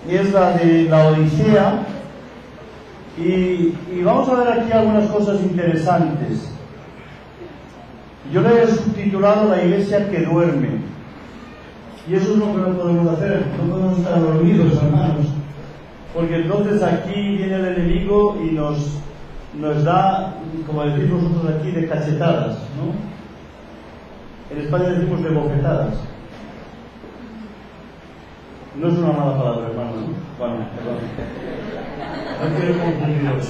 es la de la Odisea, y vamos a ver aquí algunas cosas interesantes. Yo le he subtitulado La iglesia que duerme, y eso es lo que no podemos hacer, no podemos estar dormidos, hermanos, porque entonces aquí viene el enemigo y nos da, como decimos nosotros aquí, de cachetadas, ¿no? En España decimos de bofetadas. No es una mala palabra, hermano, ¿no? Bueno, perdón. No quiero confundiros.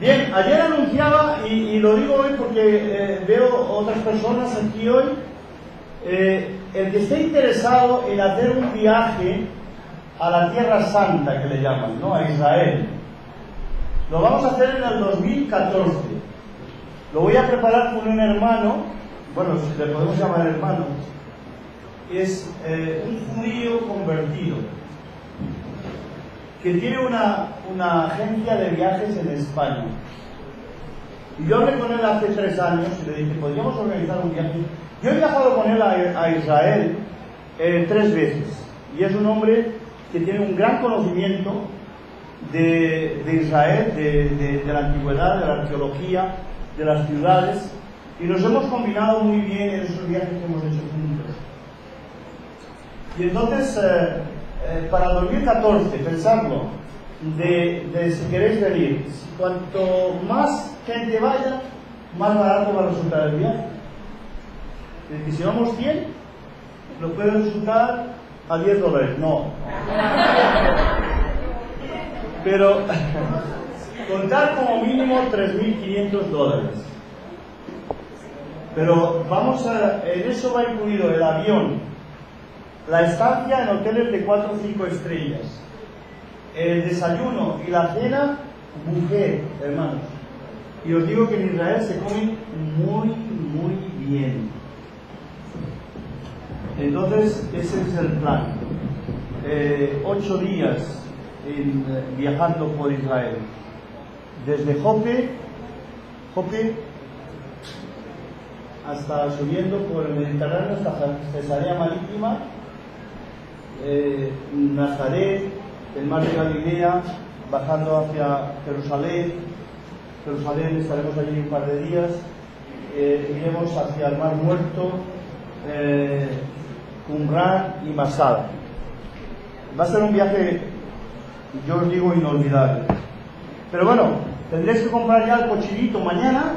Bien, ayer anunciaba, y lo digo hoy porque veo otras personas aquí hoy, el que esté interesado en hacer un viaje a la Tierra Santa, que le llaman, ¿no? A Israel. Lo vamos a hacer en el 2014. Lo voy a preparar con un hermano, bueno, si le podemos llamar hermano, es un judío convertido, que tiene una agencia de viajes en España. Y yo hablé con él hace 3 años y le dije, ¿podríamos organizar un viaje? Yo he viajado con él a Israel 3 veces, y es un hombre que tiene un gran conocimiento de Israel, de la antigüedad, de la arqueología, de las ciudades, y nos hemos combinado muy bien en esos viajes que hemos hecho juntos. Y entonces, para 2014, pensadlo, de si queréis venir, cuanto más gente vaya, más barato va a resultar el viaje. Es decir, si vamos 100, lo puede resultar a $10, no. Pero contar como mínimo $3.500. Pero en eso va incluido el avión, la estancia en hoteles de 4 o 5 estrellas, el desayuno y la cena, buffet, hermanos. Y os digo que en Israel se come muy, muy bien. Entonces, ese es el plan. 8 días viajando por Israel. Desde Jope, hasta subiendo por el Mediterráneo hasta Cesarea Marítima, Nazaret, el mar de Galilea, bajando hacia Jerusalén. Estaremos allí un par de días. Iremos hacia el Mar Muerto, Qumran y Masada. Va a ser un viaje, yo os digo, inolvidable. Pero bueno, tendréis que comprar ya el cochinito mañana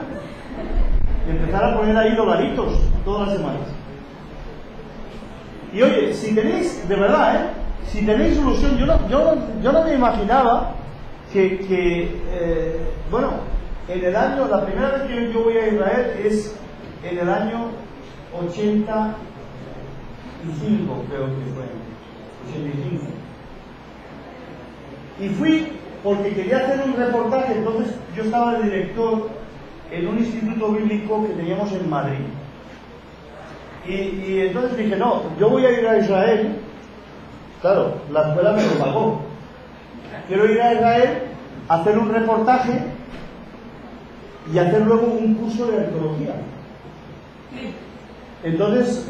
y empezar a poner ahí dolaritos todas las semanas. Y oye, si tenéis, de verdad, si tenéis ilusión, yo no me imaginaba que bueno, en el año, la primera vez que yo voy a Israel es en el año 85, creo que fue, 85. Y fui porque quería hacer un reportaje, entonces yo estaba de director en un instituto bíblico que teníamos en Madrid. Y entonces dije, no, yo voy a ir a Israel. Claro, la escuela me lo pagó. Quiero ir a Israel, hacer un reportaje y hacer luego un curso de arqueología. Entonces,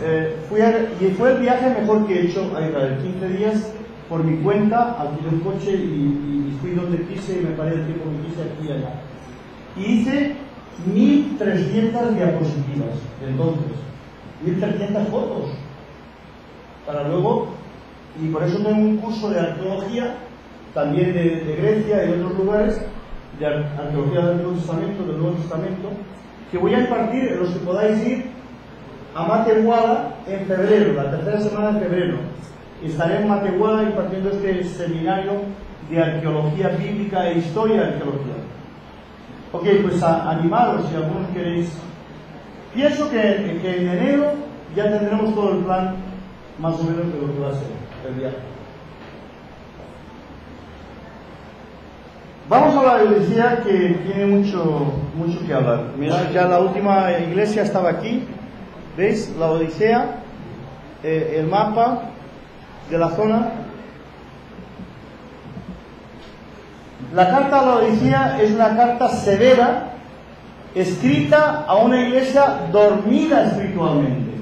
y fue el viaje mejor que he hecho a Israel. 15 días por mi cuenta, alquilé un coche y fui donde quise y me paré el tiempo que quise aquí y allá. Y hice 1.300 diapositivas, entonces, 1.300 fotos, para luego, y por eso tengo un curso de arqueología, también de Grecia y de otros lugares, de arqueología del Antiguo Testamento, del Nuevo Testamento, que voy a impartir en los que podáis ir a Matehuala en febrero, la tercera semana de febrero. Estaré en Matehuala impartiendo este seminario de arqueología bíblica e historia de arqueología. Ok, pues animaros si algunos queréis. Pienso que en enero ya tendremos todo el plan más o menos de lo que va a ser el viaje. Vamos a la Odisea, que tiene mucho que hablar. Mirad, ya la última iglesia estaba aquí. ¿Veis? La Odisea, el mapa de la zona. La carta a la Odisea es una carta severa, escrita a una iglesia dormida espiritualmente.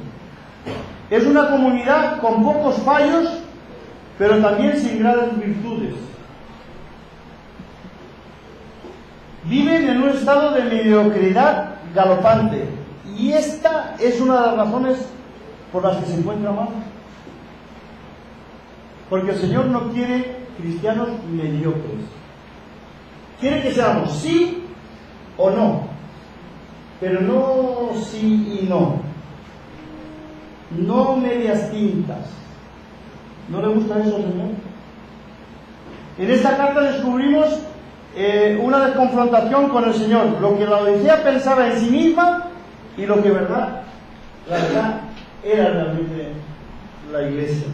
Es una comunidad con pocos fallos, pero también sin grandes virtudes. Viven en un estado de mediocridad galopante, y esta es una de las razones por las que se encuentra mal. Porque el Señor no quiere cristianos mediocres. Quiere que seamos sí o no, pero no sí y no. No medias tintas. ¿No le gusta eso, Señor? En esta carta descubrimos una confrontación con el Señor, lo que la Odisea pensaba en sí misma y lo que la verdad era realmente la iglesia.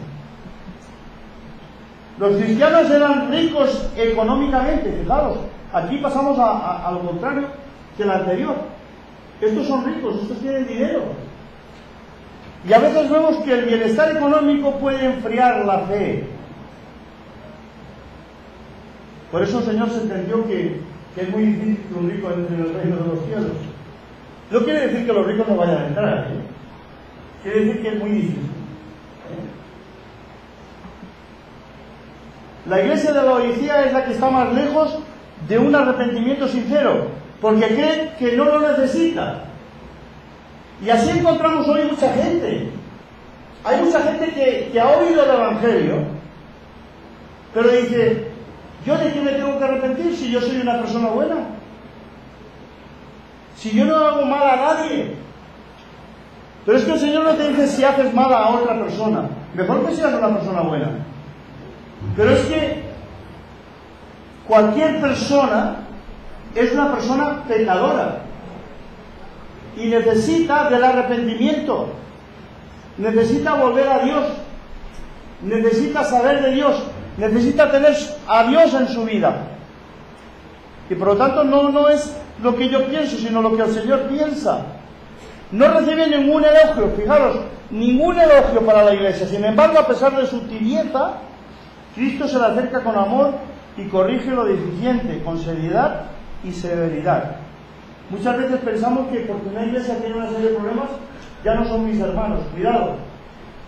Los cristianos eran ricos económicamente, fijaros, aquí pasamos a lo contrario que el anterior. Estos son ricos, estos tienen dinero. Y a veces vemos que el bienestar económico puede enfriar la fe. Por eso el Señor se entendió que es muy difícil que un rico entre en el reino de los cielos. No quiere decir que los ricos no vayan a entrar, quiere decir que es muy difícil. La iglesia de la Odisea es la que está más lejos de un arrepentimiento sincero, porque cree que no lo necesita. Y así encontramos hoy mucha gente. Hay mucha gente que ha oído el Evangelio, pero dice: ¿yo de qué me tengo que arrepentir si yo soy una persona buena? Si yo no hago mal a nadie. Pero es que el Señor no te dice si haces mal a otra persona. Mejor que seas una persona buena. Pero es que cualquier persona es una persona pecadora y necesita del arrepentimiento, necesita volver a Dios, necesita saber de Dios, necesita tener a Dios en su vida. Y por lo tanto no es lo que yo pienso, sino lo que el Señor piensa. No recibe ningún elogio, fijaros, ningún elogio para la iglesia. Sin embargo, a pesar de su tibieza, Cristo se le acerca con amor y corrige lo deficiente, con seriedad y severidad. Muchas veces pensamos que porque una iglesia tiene una serie de problemas, ya no son mis hermanos. Cuidado.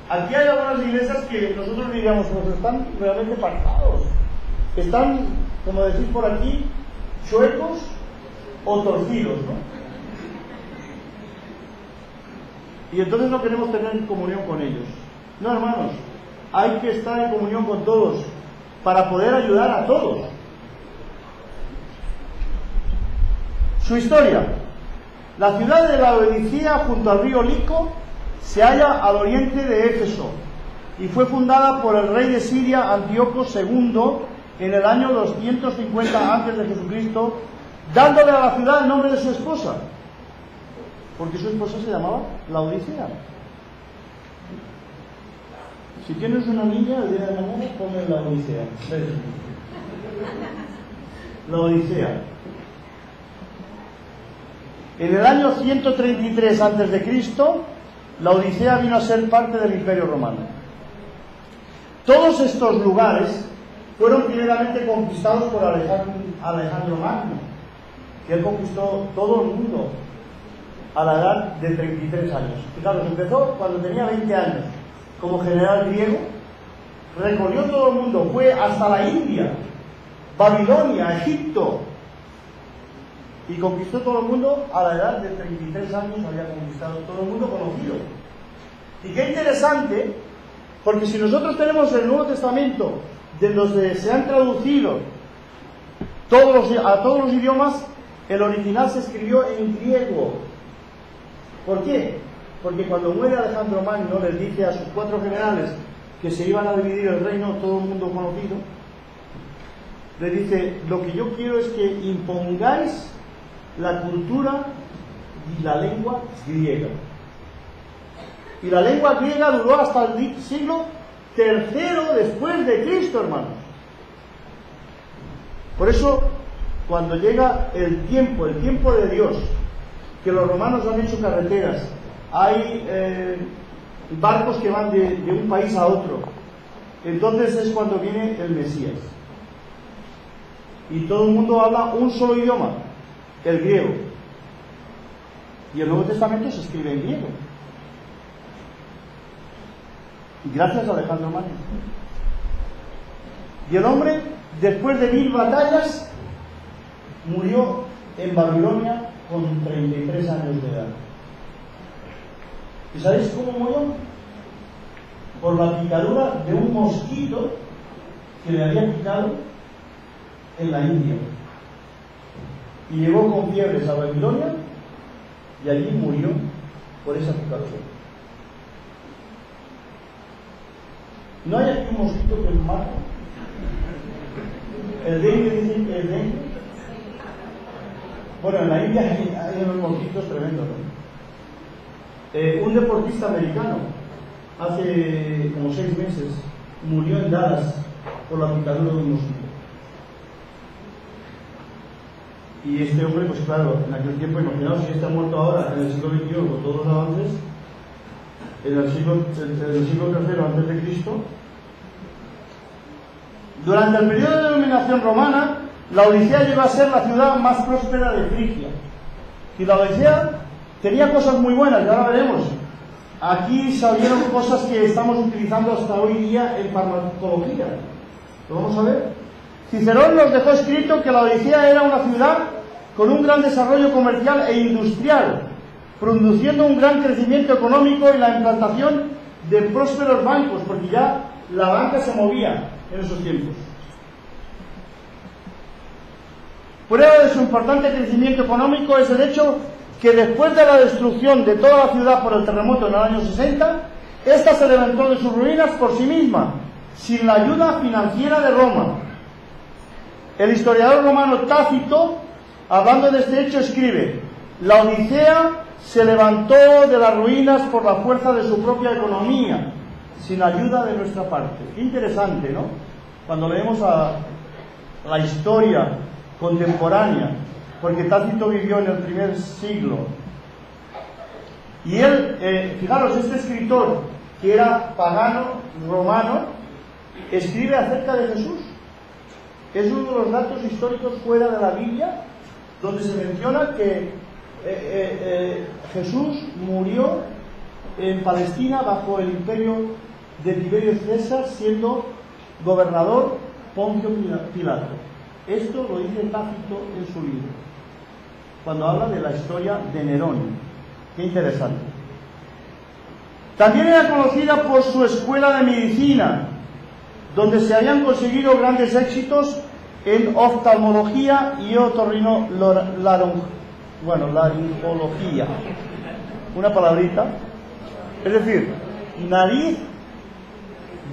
Aquí hay algunas iglesias que nosotros diríamos, pues están realmente partados. Están, como decís por aquí, chuecos o torcidos, ¿no? Y entonces no queremos tener comunión con ellos. No, hermanos, hay que estar en comunión con todos para poder ayudar a todos. Su historia. La ciudad de la Odisea, junto al río Lico, se halla al oriente de Éfeso y fue fundada por el rey de Siria, Antíoco II, en el año 250 a.C., dándole a la ciudad el nombre de su esposa, porque su esposa se llamaba la Odisea. Si tienes una niña, el día de mañana ponle la Odisea. La Odisea. En el año 133 a.C., la Odisea vino a ser parte del Imperio Romano. Todos estos lugares fueron primeramente conquistados por Alejandro Magno, que él conquistó todo el mundo a la edad de 33 años. Fijaros, empezó cuando tenía 20 años como general griego, recorrió todo el mundo, fue hasta la India, Babilonia, Egipto, y conquistó todo el mundo a la edad de 33 años, había conquistado todo el mundo conocido. Y qué interesante, porque si nosotros tenemos el Nuevo Testamento, de donde se han traducido a todos los idiomas, el original se escribió en griego. ¿Por qué? Porque cuando muere Alejandro Magno, les dice a sus 4 generales que se iban a dividir el reino, todo el mundo conocido, les dice: lo que yo quiero es que impongáis la cultura y la lengua griega. Y la lengua griega duró hasta el siglo III después de Cristo, hermanos. Por eso, cuando llega el tiempo de Dios, que los romanos han hecho carreteras, hay barcos que van de un país a otro, entonces es cuando viene el Mesías. Y todo el mundo habla un solo idioma, el griego. Y el Nuevo Testamento se escribe en griego. gracias a Alejandro Magno. Y el hombre, después de 1000 batallas, murió en Babilonia con 33 años de edad. ¿Y sabéis cómo murió? Por la picadura de un mosquito que le había picado en la India. Y llegó con fiebres a Babilonia y allí murió por esa picadura. ¿No hay aquí un mosquito que mata? El dengue, dicen que el dengue. Bueno, en la India hay unos mosquitos tremendos, ¿no? Un deportista americano hace como 6 meses murió en Dallas por la picadura de un mosquito. Y este hombre, pues claro, en aquel tiempo, imaginaos si está muerto ahora, en el siglo XXI, con todos los avances, en el siglo III antes de Cristo. Durante el periodo de dominación romana, la Odisea llegó a ser la ciudad más próspera de Frigia. Y la Odisea tenía cosas muy buenas, y ahora veremos. Aquí salieron cosas que estamos utilizando hasta hoy día en farmacología. ¿Lo vamos a ver? Cicerón nos dejó escrito que la Odisea era una ciudad con un gran desarrollo comercial e industrial, produciendo un gran crecimiento económico y la implantación de prósperos bancos, porque ya la banca se movía en esos tiempos. Prueba de su importante crecimiento económico es el hecho que después de la destrucción de toda la ciudad por el terremoto en el año 60, ésta se levantó de sus ruinas por sí misma, sin la ayuda financiera de Roma. El historiador romano Tácito, hablando de este hecho, escribe: la Odisea se levantó de las ruinas por la fuerza de su propia economía, sin ayuda de nuestra parte. Qué interesante, ¿no? Cuando leemos a la historia contemporánea, porque Tácito vivió en el primer siglo. Y él, fijaros, este escritor, que era pagano, romano, escribe acerca de Jesús. Es uno de los datos históricos fuera de la Biblia, donde se menciona que Jesús murió en Palestina bajo el imperio de Tiberio César, siendo gobernador Poncio Pilato. Esto lo dice Tácito en su libro, cuando habla de la historia de Nerón. Qué interesante. También era conocida por su escuela de medicina, donde se habían conseguido grandes éxitos en oftalmología y laringología. Una palabrita. Es decir, nariz,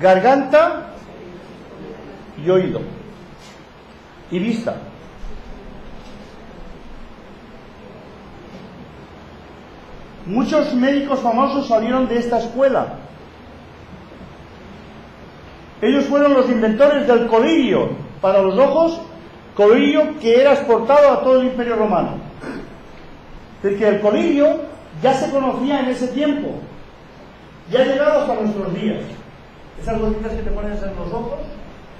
garganta y oído. Y vista. Muchos médicos famosos salieron de esta escuela. Ellos fueron los inventores del colirio para los ojos, colirio que era exportado a todo el Imperio Romano. Es decir, que el colirio ya se conocía en ese tiempo, ya ha llegado hasta nuestros días. Esas gotitas que te pones en los ojos,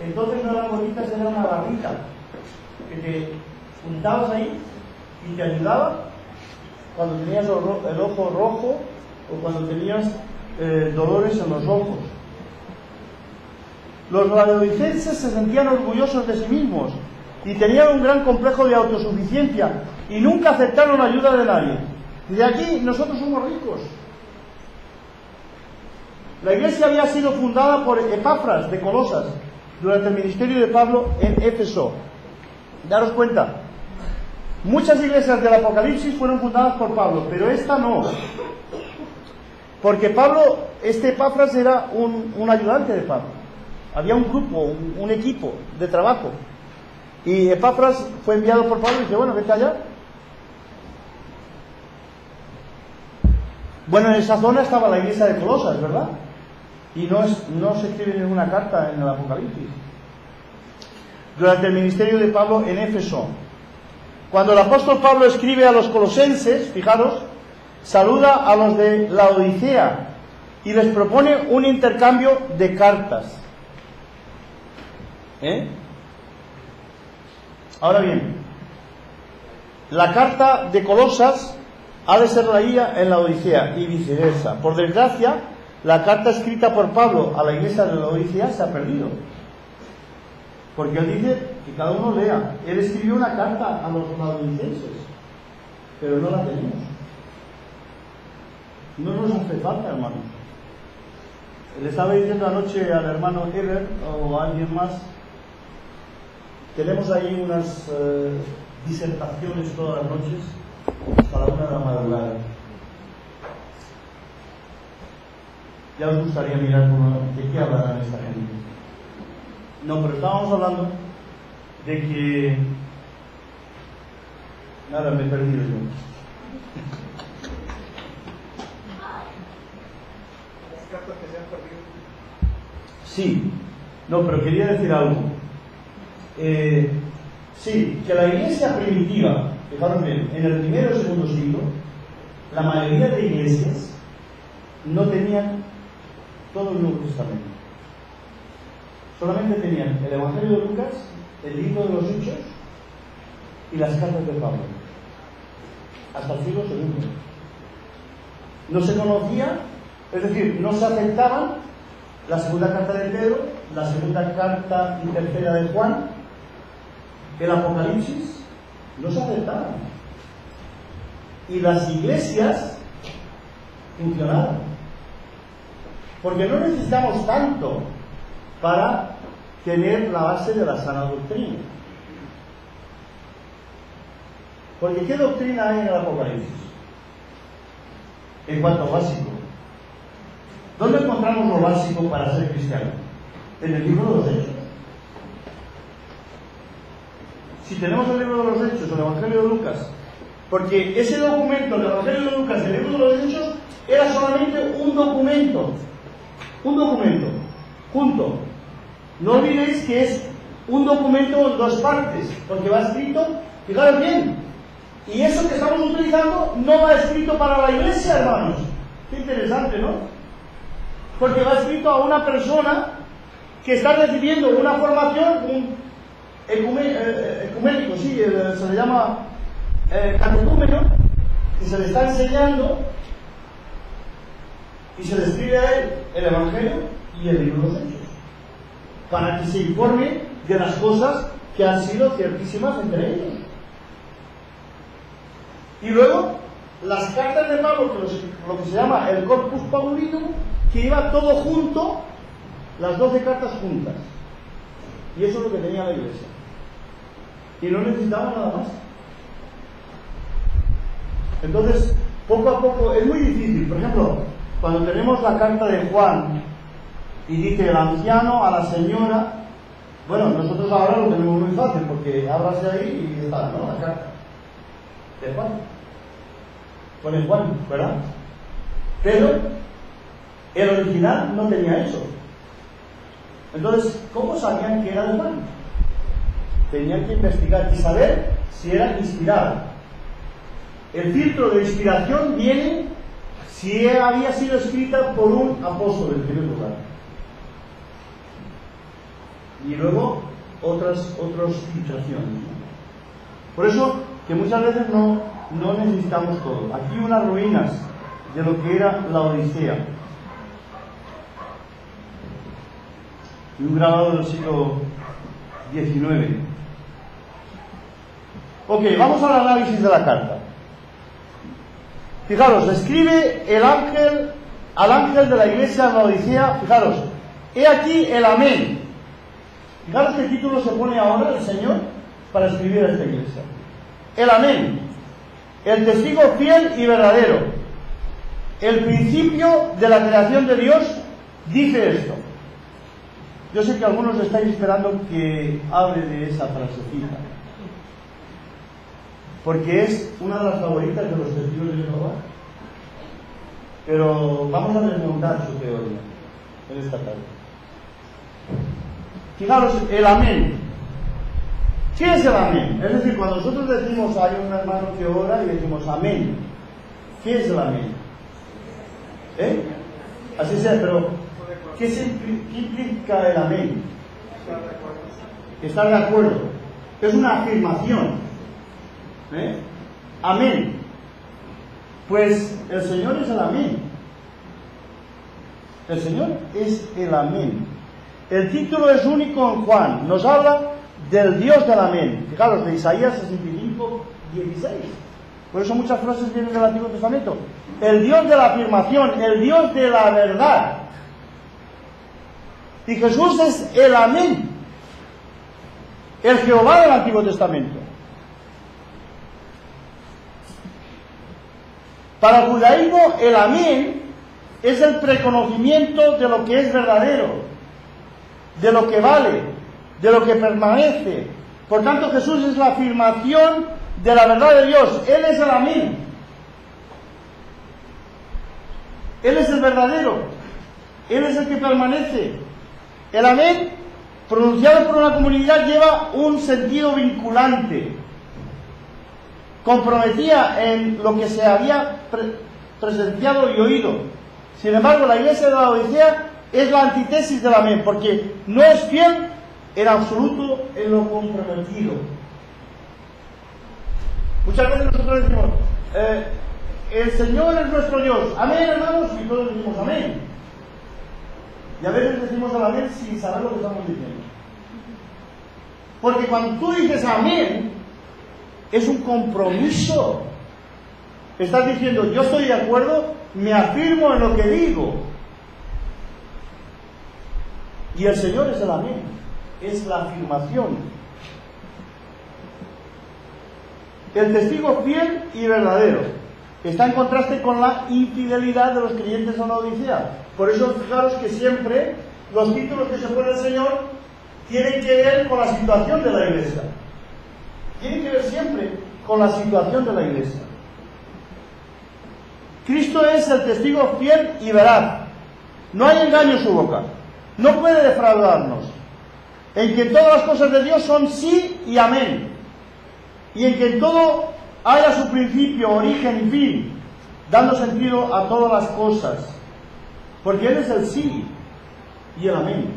entonces no eran gotitas, era una barrita que te untabas ahí y te ayudaba cuando tenías el ojo rojo o cuando tenías dolores en los ojos. Los laodicenses se sentían orgullosos de sí mismos y tenían un gran complejo de autosuficiencia y nunca aceptaron ayuda de nadie. Y de aquí nosotros somos ricos. La iglesia había sido fundada por Epafras de Colosas durante el ministerio de Pablo en Éfeso. Daros cuenta, muchas iglesias del Apocalipsis fueron fundadas por Pablo, pero esta no. Porque Pablo, este Epafras era un ayudante de Pablo. Había un grupo, un equipo de trabajo. Y Epafras fue enviado por Pablo y dice: bueno, vete allá. Bueno, en esa zona estaba la iglesia de Colosas, ¿verdad? Y no se escribe ninguna carta en el Apocalipsis. Durante el ministerio de Pablo en Éfeso, cuando el apóstol Pablo escribe a los colosenses, fijaros, saluda a los de Laodicea y les propone un intercambio de cartas. Ahora bien, la carta de Colosas ha de ser leída en la Odisea y viceversa. Por desgracia, la carta escrita por Pablo a la iglesia de Laodicea se ha perdido. Porque él dice que cada uno lea. Él escribió una carta a los laodicenses, pero no la tenemos. No nos hace falta, hermanos. Le estaba diciendo anoche al hermano Eber o a alguien más, tenemos ahí unas disertaciones todas las noches hasta la 1 de la madrugada. Ya os gustaría mirar de qué hablarán esta gente. No, pero estábamos hablando de que... Nada, me he perdido yo. Las cartas que se han perdido. Sí, no, pero quería decir algo. Sí, que la iglesia primitiva, fijaros bien, en el primero y segundo siglo, la mayoría de iglesias no tenían todo el Nuevo Testamento. Solamente tenían el Evangelio de Lucas, el libro de los Hechos y las cartas de Pablo. Hasta el siglo II. No se conocía, es decir, no se aceptaban la segunda carta de Pedro, la segunda carta y tercera de Juan, el Apocalipsis, no se aceptaban. Y las iglesias funcionaban. Porque no necesitamos tanto para tener la base de la sana doctrina. Porque ¿qué doctrina hay en el Apocalipsis? En cuanto a básico. ¿Dónde encontramos lo básico para ser cristiano? En el libro de los Hechos. Si tenemos el libro de los Hechos, el Evangelio de Lucas, porque ese documento, el Evangelio de Lucas, el libro de los Hechos, era solamente un documento. Un documento. Punto. No olvidéis que es un documento en dos partes, porque va escrito, fijaros bien, y eso que estamos utilizando no va escrito para la iglesia, hermanos. Qué interesante, ¿no? Porque va escrito a una persona que está recibiendo una formación, un ecuménico, sí, se le llama catecúmeno, que se le está enseñando y se le escribe a él el Evangelio y el libro de los Hechos, para que se informe de las cosas que han sido ciertísimas entre ellos. Y luego, las cartas de Pablo, lo que se llama el Corpus Paulinum, que lleva todo junto, las 12 cartas juntas. Y eso es lo que tenía la iglesia. Y no necesitaba nada más. Entonces, poco a poco, es muy difícil. Por ejemplo, cuando tenemos la carta de Juan y dice el anciano a la señora, bueno, nosotros ahora lo tenemos muy fácil porque ábrase ahí y está, ¿no? La carta de Juan. Pone Juan, ¿verdad? Pero el original no tenía eso. Entonces, ¿cómo sabían que era de Juan? Tenían que investigar y saber si era inspirada. El filtro de inspiración viene si había sido escrita por un apóstol en primer lugar. Y luego otras filtraciones. Por eso que muchas veces no necesitamos todo. Aquí unas ruinas de lo que era la Odisea. Y un grabado del siglo XIX. Ok, vamos al análisis de la carta. Fijaros, escribe el ángel al ángel de la iglesia de la Odisea. Fijaros, he aquí el amén. Fijaros qué título se pone ahora el Señor para escribir a esta iglesia. El amén, el testigo fiel y verdadero, el principio de la creación de Dios, dice esto. Yo sé que algunos estáis esperando que hable de esa frasecita, porque es una de las favoritas de los testigos de Jehová. Pero vamos a desmontar su teoría en esta tarde. Fijaros, el amén. ¿Qué es el amén? Es decir, cuando nosotros decimos, hay un hermano que ora y decimos amén, ¿qué es el amén? Así sea, pero ¿qué implica el amén? Estar de acuerdo. Es una afirmación. Amén. Pues el Señor es el amén. El Señor es el Amén. El título es único en Juan. Nos habla del Dios del Amén. Fijaros, de Isaías 65, 16. Por eso muchas frases vienen del Antiguo Testamento. El Dios de la afirmación, el Dios de la verdad. Y Jesús es el Amén. El Jehová del Antiguo Testamento. Para el judaísmo, el Amén es el preconocimiento de lo que es verdadero, de lo que vale, de lo que permanece. Por tanto, Jesús es la afirmación de la verdad de Dios. Él es el Amén. Él es el verdadero. Él es el que permanece. El Amén, pronunciado por una comunidad, lleva un sentido vinculante. Comprometía en lo que se había presenciado y oído. Sin embargo, la iglesia de la Odisea es la antítesis del Amén, porque no es fiel en absoluto en lo comprometido. Muchas veces nosotros decimos, el Señor es nuestro Dios. Amén, hermanos, y todos decimos amén. Y a veces decimos el amén sin saber lo que estamos diciendo. Porque cuando tú dices amén, es un compromiso. Estás diciendo, yo estoy de acuerdo, me afirmo en lo que digo. Y el Señor es el amén, es la afirmación. El testigo fiel y verdadero está en contraste con la infidelidad de los creyentes en la Odisea. Por eso fijaros que siempre los títulos que se pone el Señor tienen que ver con la situación de la iglesia. Tienen que ver siempre con la situación de la iglesia. Cristo es el testigo fiel y veraz. No hay engaño en su boca. No puede defraudarnos. En que todas las cosas de Dios son sí y amén. Y en que todo haya su principio, origen y fin, dando sentido a todas las cosas. Porque Él es el sí y el amén.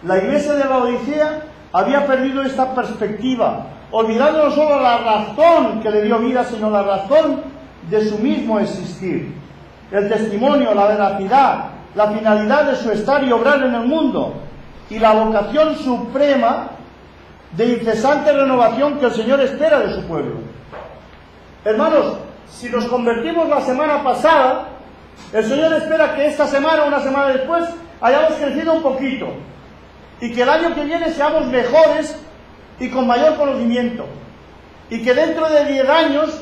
La iglesia de la Odisea había perdido esta perspectiva, olvidando no solo la razón que le dio vida, sino la razón de su mismo existir. El testimonio, la veracidad, la finalidad de su estar y obrar en el mundo, y la vocación suprema de incesante renovación que el Señor espera de su pueblo. Hermanos, si nos convertimos la semana pasada, el Señor espera que esta semana, una semana después, hayamos crecido un poquito, y que el año que viene seamos mejores y con mayor conocimiento, y que dentro de 10 años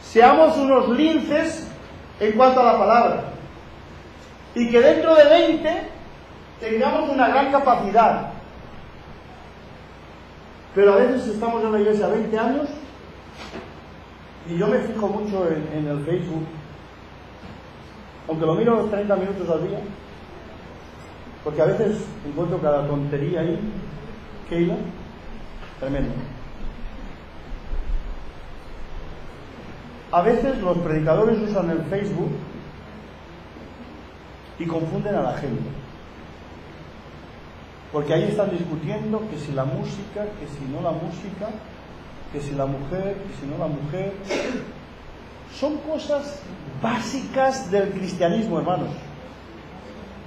seamos unos linces en cuanto a la palabra, y que dentro de 20 tengamos una gran capacidad. Pero a veces estamos en la iglesia 20 años, y yo me fijo mucho en el Facebook, aunque lo miro 30 minutos al día, porque a veces encuentro cada tontería ahí, Keila, tremendo. A veces los predicadores usan el Facebook y confunden a la gente, porque ahí están discutiendo que si la música, que si no la música, que si la mujer, que si no la mujer. Son cosas básicas del cristianismo, hermanos.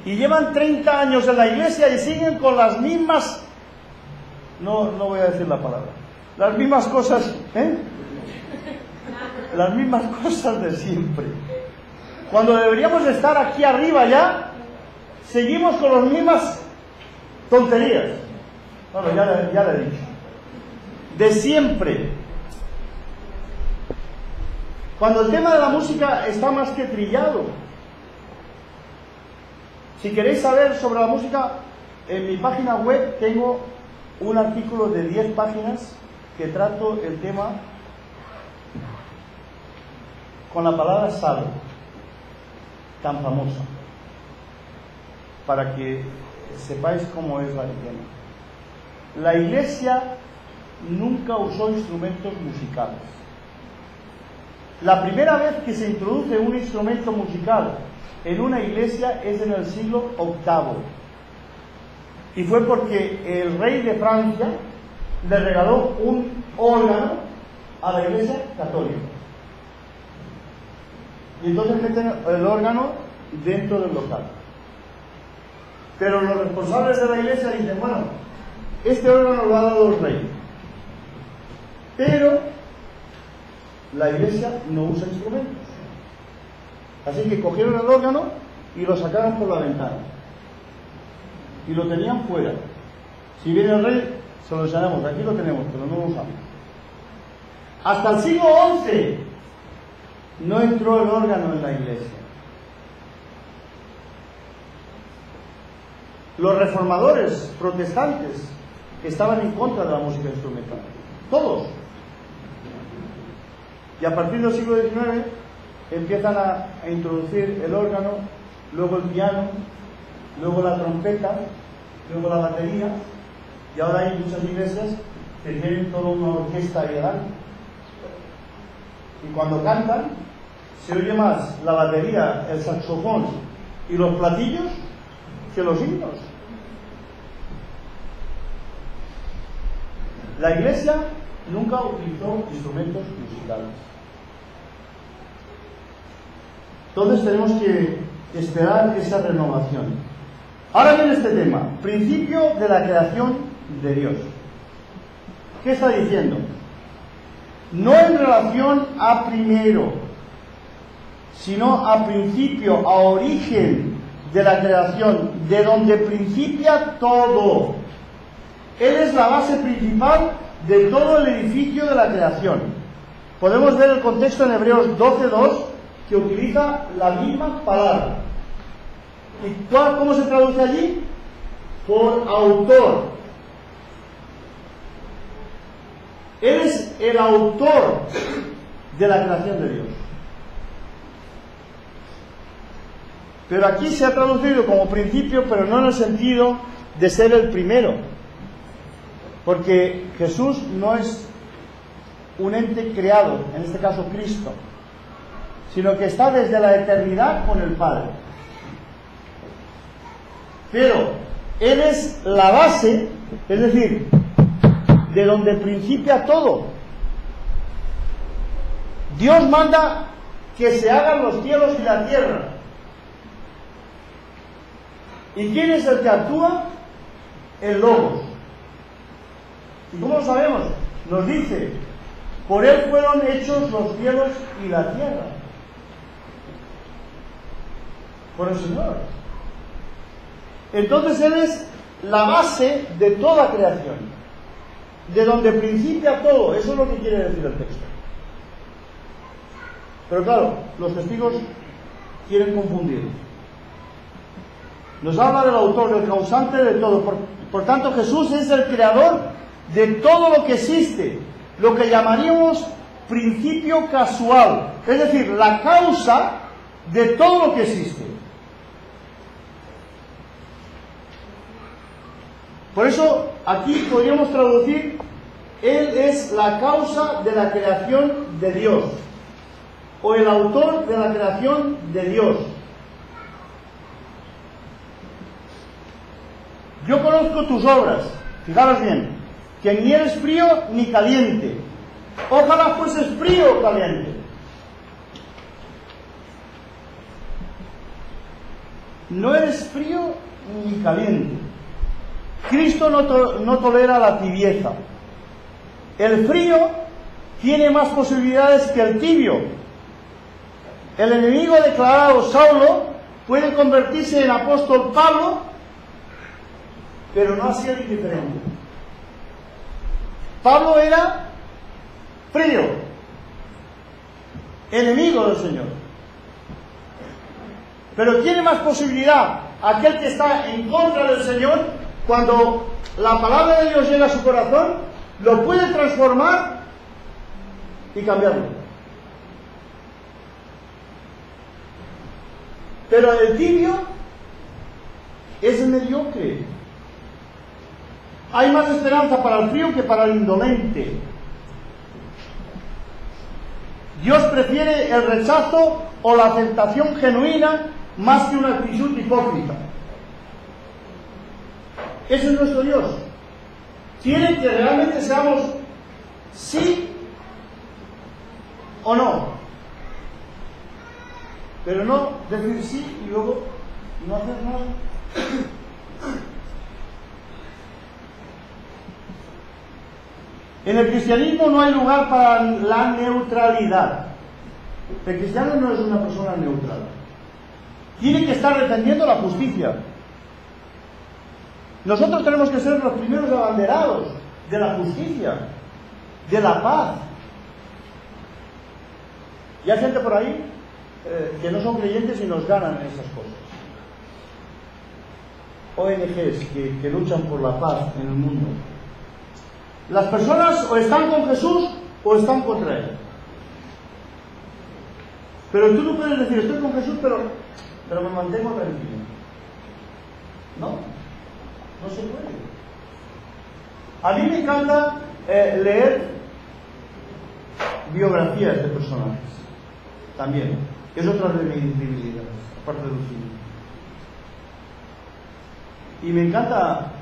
Y llevan 30 años en la iglesia y siguen con las mismas, no voy a decir la palabra, las mismas cosas, las mismas cosas de siempre. Cuando deberíamos estar aquí arriba ya, seguimos con las mismas tonterías. Bueno, ya le he dicho. De siempre. Cuando el tema de la música está más que trillado. Si queréis saber sobre la música, en mi página web tengo un artículo de 10 páginas que trato el tema con la palabra salvo, tan famosa, para que sepáis cómo es la tema. La iglesia nunca usó instrumentos musicales. La primera vez que se introduce un instrumento musical en una iglesia es en el siglo VIII. Y fue porque el rey de Francia le regaló un órgano a la iglesia católica. Y entonces meten el órgano dentro del local. Pero los responsables de la iglesia dicen, bueno, este órgano lo ha dado el rey, pero la iglesia no usa instrumentos. Así que cogieron el órgano y lo sacaron por la ventana y lo tenían fuera. Si viene el rey, se lo enseñamos, aquí lo tenemos, pero no lo usamos. Hasta el siglo XI no entró el órgano en la iglesia. Los reformadores protestantes estaban en contra de la música instrumental, todos. Y a partir del siglo XIX empiezan a introducir el órgano, luego el piano, luego la trompeta, luego la batería, y ahora hay muchas iglesias que tienen toda una orquesta ahí delante. Y cuando cantan, se oye más la batería, el saxofón y los platillos que los himnos. La iglesia nunca utilizó instrumentos musicales. Entonces tenemos que esperar esa renovación. Ahora viene este tema, principio de la creación de Dios. ¿Qué está diciendo? No en relación a primero, sino a principio, a origen de la creación, de donde principia todo. Él es la base principal de todo el edificio de la creación. Podemos ver el contexto en Hebreos 12:2, que utiliza la misma palabra. ¿Y cómo se traduce allí? Por autor. Él es el autor de la creación de Dios. Pero aquí se ha traducido como principio, pero no en el sentido de ser el primero. Porque Jesús no es un ente creado, en este caso Cristo, sino que está desde la eternidad con el Padre. Pero Él es la base, es decir, de donde principia todo. Dios manda que se hagan los cielos y la tierra. ¿Y quién es el que actúa? El Logos. ¿Y cómo lo sabemos? Nos dice, por Él fueron hechos los cielos y la tierra. Por el Señor. Entonces Él es la base de toda creación, de donde principia todo. Eso es lo que quiere decir el texto. Pero claro, los testigos quieren confundir. Nos habla del autor, del causante de todo. Por tanto, Jesús es el creador de todo lo que existe, lo que llamaríamos principio casual, es decir, la causa de todo lo que existe. Por eso aquí podríamos traducir, Él es la causa de la creación de Dios, o el autor de la creación de Dios. Yo conozco tus obras, fijaros bien, que ni eres frío ni caliente. Ojalá fueses frío o caliente. No eres frío ni caliente. Cristo no tolera la tibieza. El frío tiene más posibilidades que el tibio. El enemigo declarado Saulo puede convertirse en apóstol Pablo, pero no así el indiferente. Pablo era frío, enemigo del Señor. Pero tiene más posibilidad aquel que está en contra del Señor, cuando la palabra de Dios llega a su corazón, lo puede transformar y cambiarlo. Pero el tibio es mediocre. Hay más esperanza para el frío que para el indolente. Dios prefiere el rechazo o la aceptación genuina más que una actitud hipócrita. Ese es nuestro Dios. Quiere que realmente seamos sí o no. pero no decir sí y luego no hacer nada. En el cristianismo no hay lugar para la neutralidad. El cristiano no es una persona neutral. Tiene que estar defendiendo la justicia. Nosotros tenemos que ser los primeros abanderados de la justicia, de la paz. Y hay gente por ahí que no son creyentes y nos ganan en esas cosas. ONGs que luchan por la paz en el mundo. Las personas o están con Jesús o están contra Él. Pero tú no puedes decir, estoy con Jesús, pero me mantengo tranquilo. No se puede. A mí me encanta leer biografías de personajes. También. Es otra de mis debilidades, aparte del cine. Y me encanta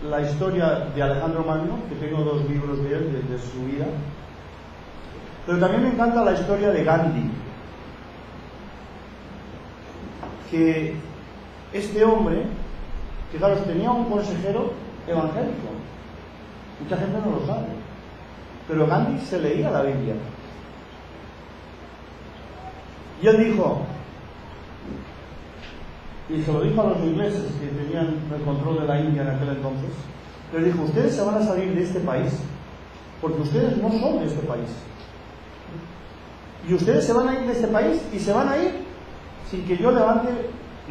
la historia de Alejandro Magno, que tengo 2 libros de él, de su vida. Pero también me encanta la historia de Gandhi. Que este hombre, fijaros, tenía un consejero evangélico. Mucha gente no lo sabe. Pero Gandhi se leía la Biblia. Y él dijo, y se lo dijo a los ingleses que tenían el control de la India en aquel entonces, les dijo, ustedes se van a salir de este país porque ustedes no son de este país. Y ustedes se van a ir de este país y se van a ir sin que yo levante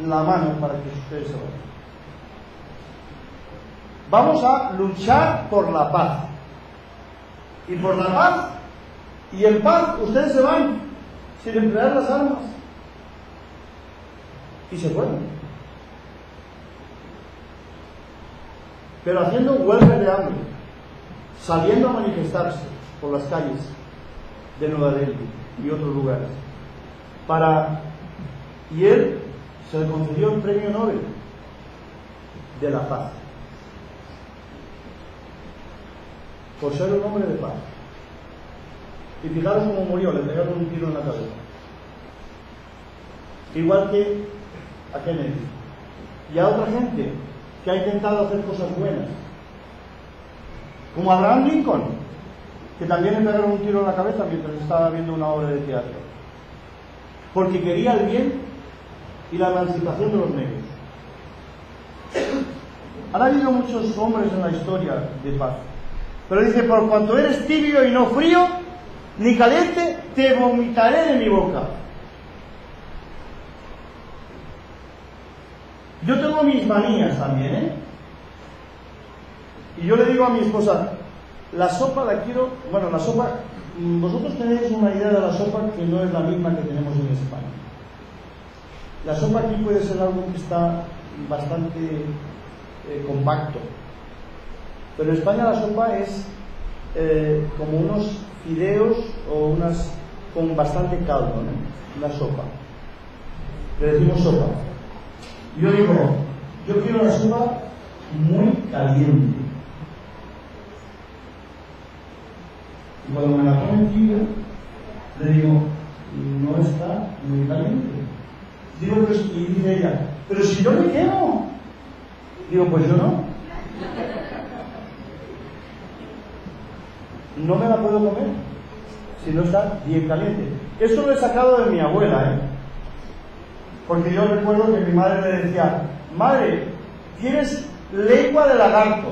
la mano para que ustedes se vayan. Vamos a luchar por la paz. Y por la paz y en paz ustedes se van sin emplear las armas. Y se fueron. Pero haciendo huelga de hambre, saliendo a manifestarse por las calles de Nueva Delhi y otros lugares. Y él se le concedió el premio Nobel de la paz. Por ser un hombre de paz. Y fijaros cómo murió, le pegaron un tiro en la cabeza. Igual que a Kennedy. Y a otra gente que ha intentado hacer cosas buenas. Como Abraham Lincoln, que también le pegaron un tiro en la cabeza mientras estaba viendo una obra de teatro. Porque quería el bien y la emancipación de los negros. Han habido muchos hombres en la historia de paz. Pero dice, por cuanto eres tibio y no frío, ni caliente, te vomitaré de mi boca. Yo tengo mis manías también, ¿eh? Y yo le digo a mi esposa, la sopa la quiero... Bueno, la sopa... Vosotros tenéis una idea de la sopa que no es la misma que tenemos en España. La sopa aquí puede ser algo que está bastante compacto. Pero en España la sopa es como unos fideos o unas con bastante caldo, ¿no? La sopa. Le decimos sopa. Yo digo, yo quiero la sopa muy caliente. Y cuando me la ponen tibia, le digo, no está muy caliente. Digo, pues, y dice ella, pero si yo me quemo. Digo, pues yo no. No me la puedo comer si no está bien caliente. Esto lo he sacado de mi abuela, ¿eh? Porque yo recuerdo que mi madre me decía, madre, tienes lengua de lagarto.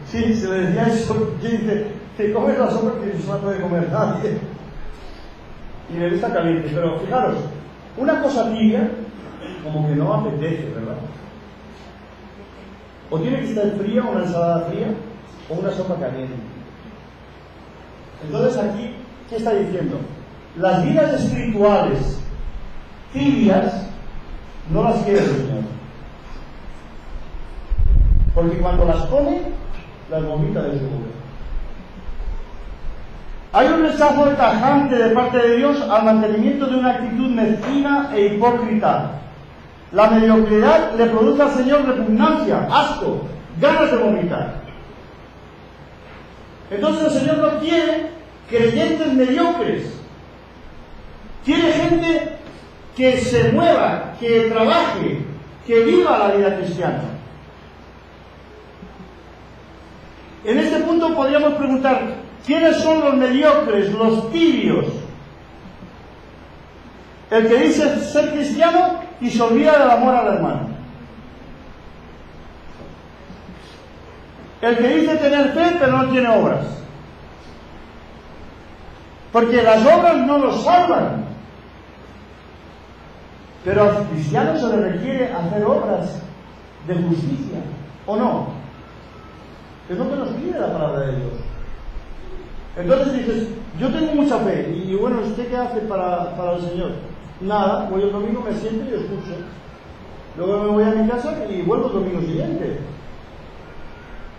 Sí, se le decía eso. Y dice, te comes la sopa que no se la puede comer nadie. Y me gusta caliente. Pero fijaros, una cosa tibia, como que no apetece, ¿verdad? O tiene que estar fría, una ensalada fría, o una sopa caliente. Entonces aquí, ¿qué está diciendo? Las vidas espirituales tibias no las quiere el Señor. Porque cuando las come, las vomita de su boca. Hay un rechazo tajante de parte de Dios al mantenimiento de una actitud mezquina e hipócrita. La mediocridad le produce al Señor repugnancia, asco, ganas de vomitar. Entonces el Señor no quiere creyentes mediocres. Quiere gente que se mueva, que trabaje, que viva la vida cristiana. En este punto podríamos preguntar, ¿quiénes son los mediocres, los tibios? El que dice ser cristiano y se olvida del amor al hermano. El que dice tener fe pero no tiene obras. Porque las obras no los salvan. Pero al cristiano se le requiere hacer obras de justicia, ¿o no? Es lo que nos pide la palabra de Dios. Entonces dices, yo tengo mucha fe, y bueno, ¿usted qué hace para el Señor? Nada, voy el domingo, me siento y escucho. Luego me voy a mi casa y vuelvo el domingo siguiente.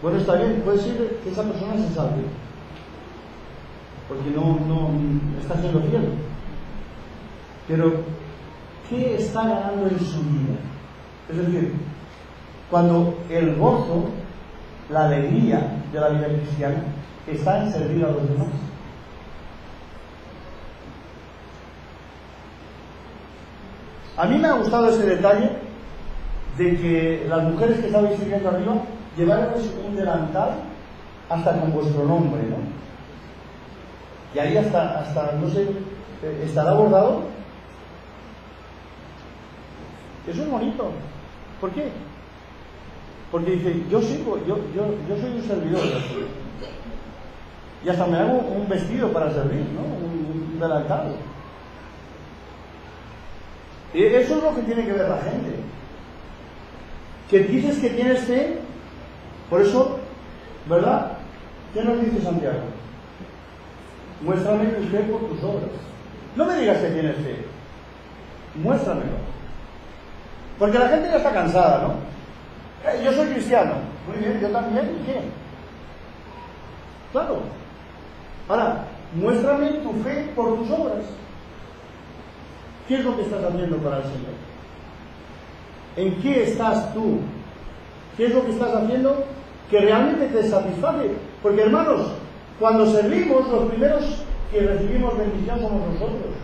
Bueno, está bien, puede ser que esa persona se salve, porque no está siendo fiel. Pero, ¿qué está ganando en su vida? Es decir, cuando el gozo, la alegría de la vida cristiana está en servir a los demás. A mí me ha gustado ese detalle de que las mujeres que estabais sirviendo arriba llevarais un delantal hasta con vuestro nombre, ¿no? Y ahí hasta no sé, estará bordado. Eso es bonito. ¿Por qué? Porque dice, yo sirvo, yo soy un servidor. Y hasta me hago un vestido para servir, ¿no? Un delantal. Y eso es lo que tiene que ver la gente. Que dices que tienes fe, por eso, ¿verdad? ¿Qué nos dice Santiago? Muéstrame tu fe por tus obras. No me digas que tienes fe. Muéstramelo. Porque la gente ya está cansada, ¿no? Yo soy cristiano. Muy bien, yo también. ¿Y qué? Claro. Ahora, muéstrame tu fe por tus obras. ¿Qué es lo que estás haciendo para el Señor? ¿En qué estás tú? ¿Qué es lo que estás haciendo que realmente te satisface? Porque, hermanos, cuando servimos, los primeros que recibimos bendición somos nosotros.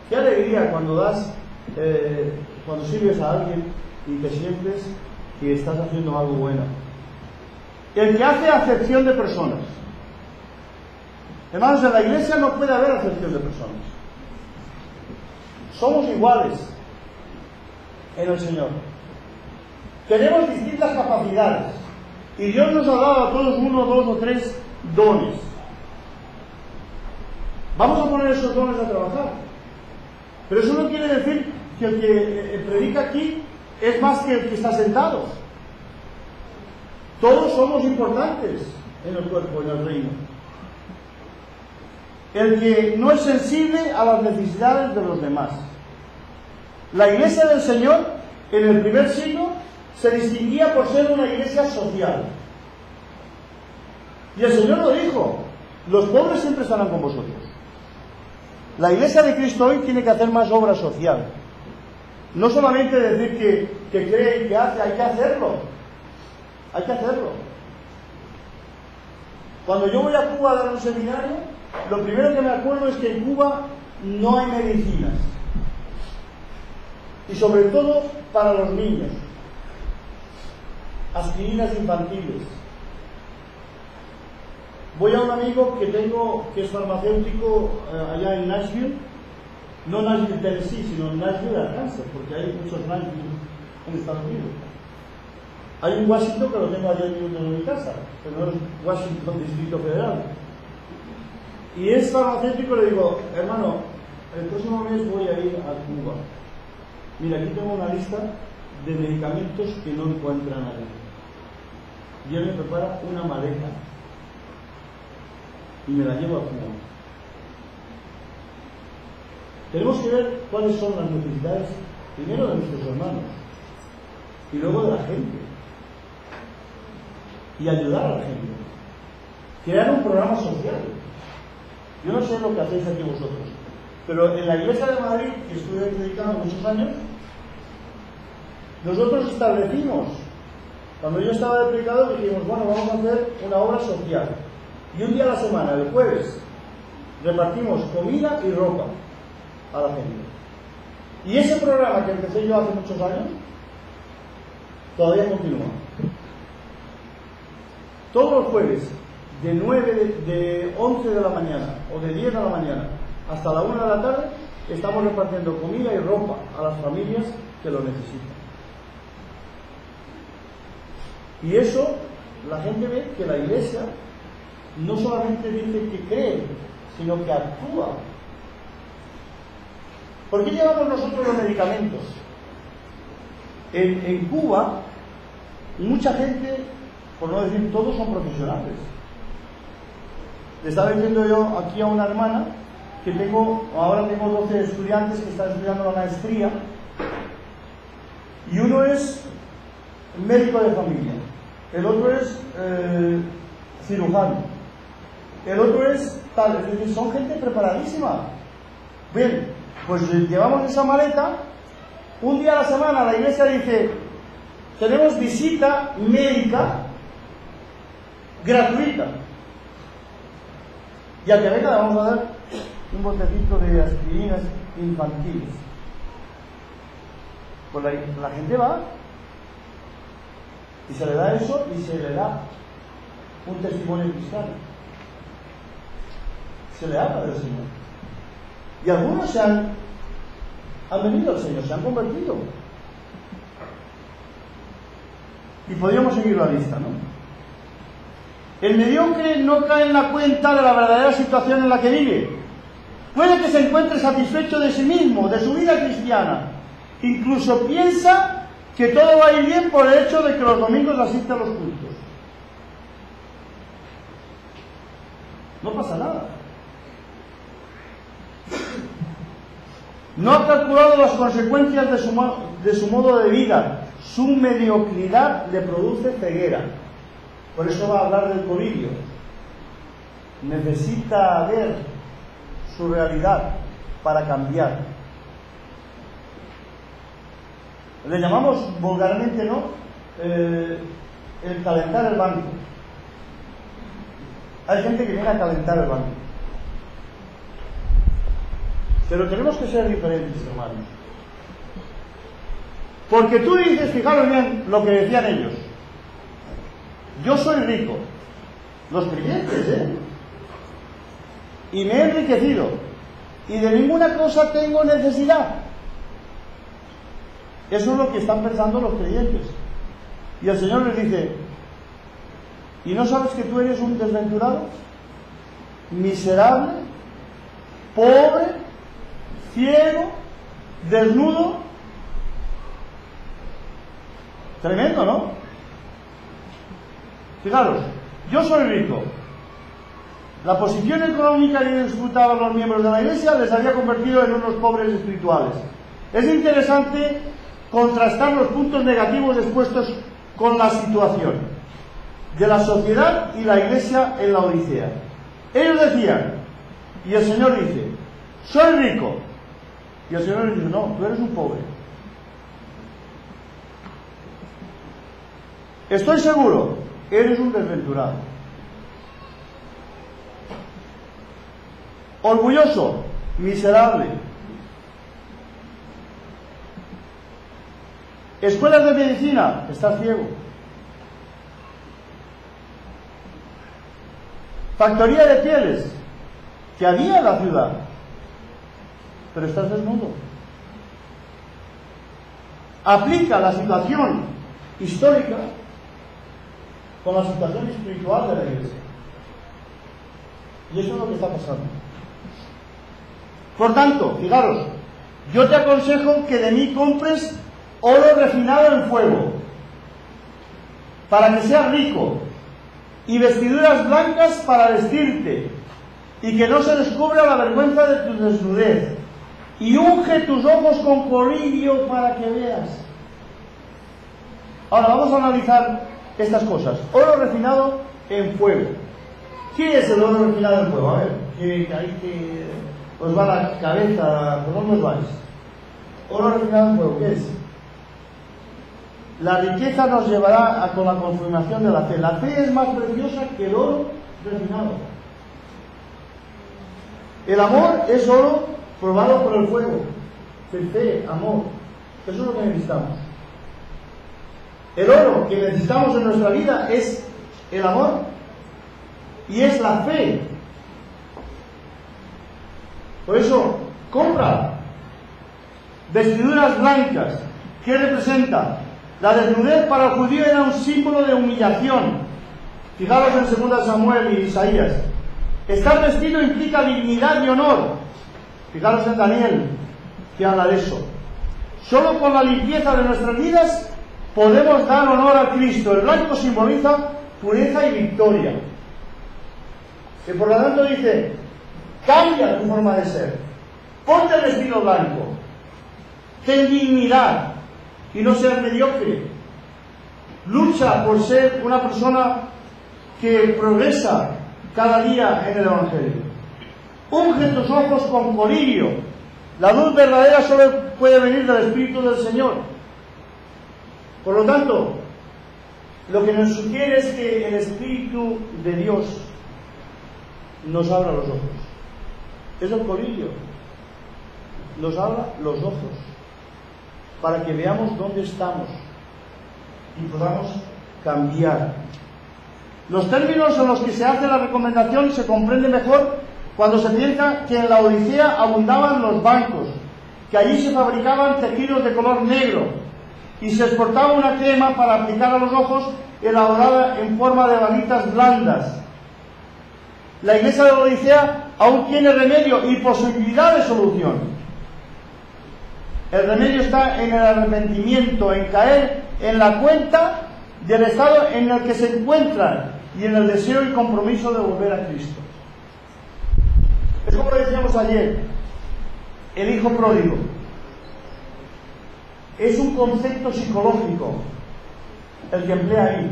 Qué alegría cuando cuando sirves a alguien y te sientes que estás haciendo algo bueno. El que hace acepción de personas. Hermanos, en la iglesia no puede haber acepción de personas. Somos iguales en el Señor. Tenemos distintas capacidades. Y Dios nos ha dado a todos 1, 2 o 3 dones. Vamos a poner esos dones a trabajar. Pero eso no quiere decir que el que predica aquí es más que el que está sentado. Todos somos importantes en el cuerpo, en el reino. El que no es sensible a las necesidades de los demás. La iglesia del Señor, en el primer siglo, se distinguía por ser una iglesia social. Y el Señor lo dijo, los pobres siempre estarán con vosotros. La iglesia de Cristo hoy tiene que hacer más obra social. No solamente decir que cree y que hace, hay que hacerlo. Hay que hacerlo. Cuando yo voy a Cuba a dar un seminario, lo primero que me acuerdo es que en Cuba no hay medicinas. Y sobre todo para los niños. Aspirinas infantiles. Voy a un amigo que tengo que es farmacéutico allá en Nashville, no Nashville, Tennessee, sino Nashville, Arkansas, porque hay muchos Nashville en Estados Unidos. Hay un Washington que lo tengo a 10 minutos de mi casa, pero no es Washington Distrito Federal. Y es farmacéutico, le digo, hermano, el próximo mes voy a ir a Cuba. Mira, aquí tengo una lista de medicamentos que no encuentran nadie. Y él me prepara una maleta y me la llevo a Cuba. Tenemos que ver cuáles son las necesidades, primero de nuestros hermanos y luego de la gente, y ayudar a la gente. Crear un programa social. Yo no sé lo que hacéis aquí vosotros, pero en la iglesia de Madrid, que estuve predicando muchos años, nosotros establecimos, cuando yo estaba de predicador, dijimos, bueno, vamos a hacer una obra social. Y un día a la semana, el jueves, repartimos comida y ropa a la gente. Y ese programa que empecé yo hace muchos años, todavía continúa. Todos los jueves, de 11 de la mañana o de 10 de la mañana hasta la 1 de la tarde, estamos repartiendo comida y ropa a las familias que lo necesitan. Y eso, la gente ve que la Iglesia no solamente dice que cree, sino que actúa. ¿Por qué llevamos nosotros los medicamentos? En Cuba, mucha gente, por no decir todos, son profesionales. Le estaba diciendo yo aquí a una hermana que ahora tengo 12 estudiantes que están estudiando la maestría, y uno es médico de familia, el otro es cirujano, el otro es tal, es decir, son gente preparadísima. Bien, pues llevamos esa maleta. Un día a la semana la Iglesia dice: tenemos visita médica gratuita, y al que venga le vamos a dar un botecito de aspirinas infantiles. Pues la gente va y se le da eso, y se le da un testimonio cristiano, se le habla del Señor, y algunos han venido al Señor, se han convertido. Y podríamos seguir la lista, ¿no? El mediocre no cae en la cuenta de la verdadera situación en la que vive. Puede que se encuentre satisfecho de sí mismo, de su vida cristiana. Incluso piensa que todo va a ir bien por el hecho de que los domingos asiste a los cultos. No pasa nada. No ha calculado las consecuencias de su modo de vida. Su mediocridad le produce ceguera. Por eso va a hablar del colirio. Necesita ver su realidad para cambiar. Le llamamos vulgarmente, ¿no?, el calentar el banco. Hay gente que viene a calentar el banco. Pero tenemos que ser diferentes, hermanos. Porque tú dices, fijaros bien lo que decían ellos: yo soy rico. Los creyentes, y me he enriquecido, y de ninguna cosa tengo necesidad. Eso es lo que están pensando los creyentes. Y el Señor les dice: ¿y no sabes que tú eres un desventurado, miserable, pobre, ciego, desnudo? Tremendo, ¿no? Fijaros, yo soy rico. La posición económica que disfrutaban los miembros de la Iglesia les había convertido en unos pobres espirituales. Es interesante contrastar los puntos negativos expuestos con la situación de la sociedad y la Iglesia en la Odisea. Ellos decían, y el Señor dice: soy rico. Y el Señor les dice: no, tú eres un pobre. Estoy seguro, eres un desventurado. Orgulloso, miserable. Escuelas de medicina, estás ciego. Factoría de pieles, que había en la ciudad, pero estás desnudo. Aplica la situación histórica con la situación espiritual de la Iglesia. Y eso es lo que está pasando. Por tanto, fijaros, yo te aconsejo que de mí compres oro refinado en fuego, para que seas rico, y vestiduras blancas para vestirte, y que no se descubra la vergüenza de tu desnudez, y unge tus ojos con colirio para que veas. Ahora vamos a analizar estas cosas. Oro refinado en fuego. ¿Qué es el oro refinado en fuego? A ver, que os va la cabeza. ¿Por dónde os vais? Oro refinado en fuego, ¿qué es? La riqueza nos llevará con la confirmación de la fe. La fe es más preciosa que el oro refinado. El amor es oro probado por el fuego. Fe, amor. Eso es lo que necesitamos. El oro que necesitamos en nuestra vida es el amor y es la fe. Por eso, compra vestiduras blancas. ¿Qué representa? La desnudez para el judío era un símbolo de humillación. Fijaros en 2 Samuel y Isaías. Estar vestido implica dignidad y honor. Fijaros en Daniel, que habla de eso. Solo con la limpieza de nuestras vidas podemos dar honor a Cristo. El blanco simboliza pureza y victoria. Que por lo tanto dice, cambia tu forma de ser. Ponte el vestido blanco. Ten dignidad y no seas mediocre. Lucha por ser una persona que progresa cada día en el Evangelio. Unge tus ojos con colirio. La luz verdadera solo puede venir del Espíritu del Señor. Por lo tanto, lo que nos sugiere es que el Espíritu de Dios nos abra los ojos. Es el colirio. Nos abra los ojos para que veamos dónde estamos y podamos cambiar. Los términos en los que se hace la recomendación se comprende mejor cuando se piensa que en la Odisea abundaban los bancos, que allí se fabricaban tejidos de color negro y se exportaba una crema para aplicar a los ojos elaborada en forma de balitas blandas. La iglesia de la Odisea aún tiene remedio y posibilidad de solución. El remedio está en el arrepentimiento, en caer en la cuenta del estado en el que se encuentran y en el deseo y compromiso de volver a Cristo. Es como decíamos ayer, el hijo pródigo. Es un concepto psicológico el que emplea ahí.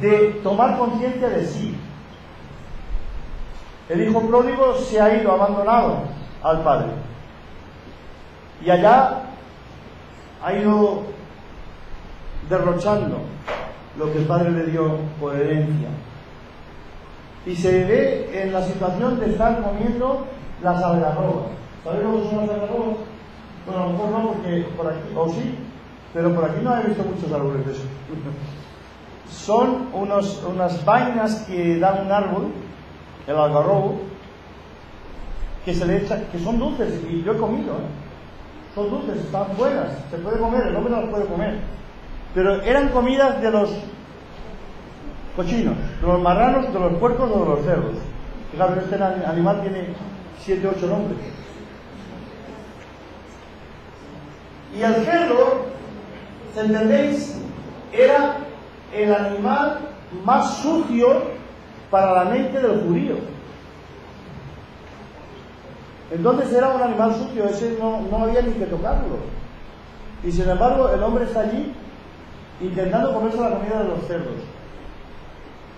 De tomar conciencia de sí. El hijo pródigo se ha ido abandonado al padre. Y allá ha ido derrochando lo que el padre le dio por herencia. Y se ve en la situación de estar comiendo las algarrobas. ¿Sabéis lo que son las algarrobas? Bueno, a lo mejor no, porque por aquí, o sí, pero por aquí no he visto muchos árboles de eso. Son unas vainas que da un árbol, el algarrobo, que se le echa, que son dulces, y yo he comido, son dulces, están buenas, se puede comer, el hombre no las puede comer, pero eran comidas de los cochinos, de los marranos, de los puercos o de los cerdos. Fijaros, este animal tiene 7 u 8 nombres. Y el cerdo, ¿entendéis? Era el animal más sucio para la mente del judío. Entonces era un animal sucio, ese no había ni que tocarlo. Y sin embargo el hombre está allí intentando comerse la comida de los cerdos.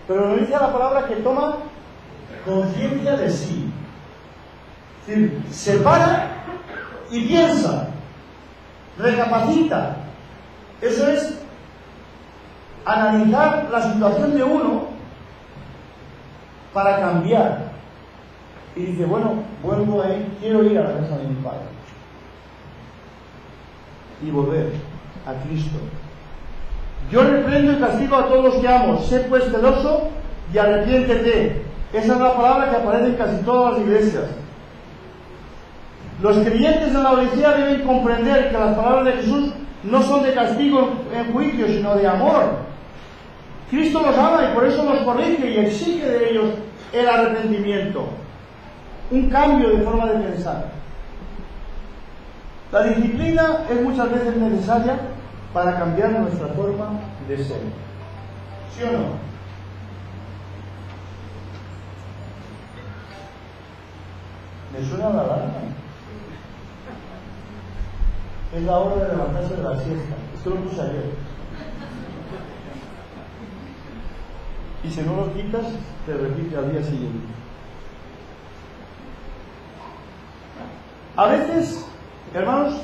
Pero nos dice la palabra que toma conciencia de sí. Es decir, se para y piensa, recapacita. Eso es analizar la situación de uno para cambiar. Y dice, bueno, vuelvo a ir, quiero ir a la casa de mi padre. Y volver a Cristo. Yo reprendo y castigo a todos los que amo. Sé pues celoso y arrepiéntete. Esa es la palabra que aparece en casi todas las iglesias. Los creyentes de la Odisea deben comprender que las palabras de Jesús no son de castigo en juicio, sino de amor. Cristo los ama y por eso los corrige y exige de ellos el arrepentimiento. Un cambio de forma de pensar. La disciplina es muchas veces necesaria para cambiar nuestra forma de ser. ¿Sí o no? ¿Me suena la alarma? Es la hora de levantarse de la siesta. Esto lo puse ayer. Y si no lo quitas, te repite al día siguiente. A veces, hermanos,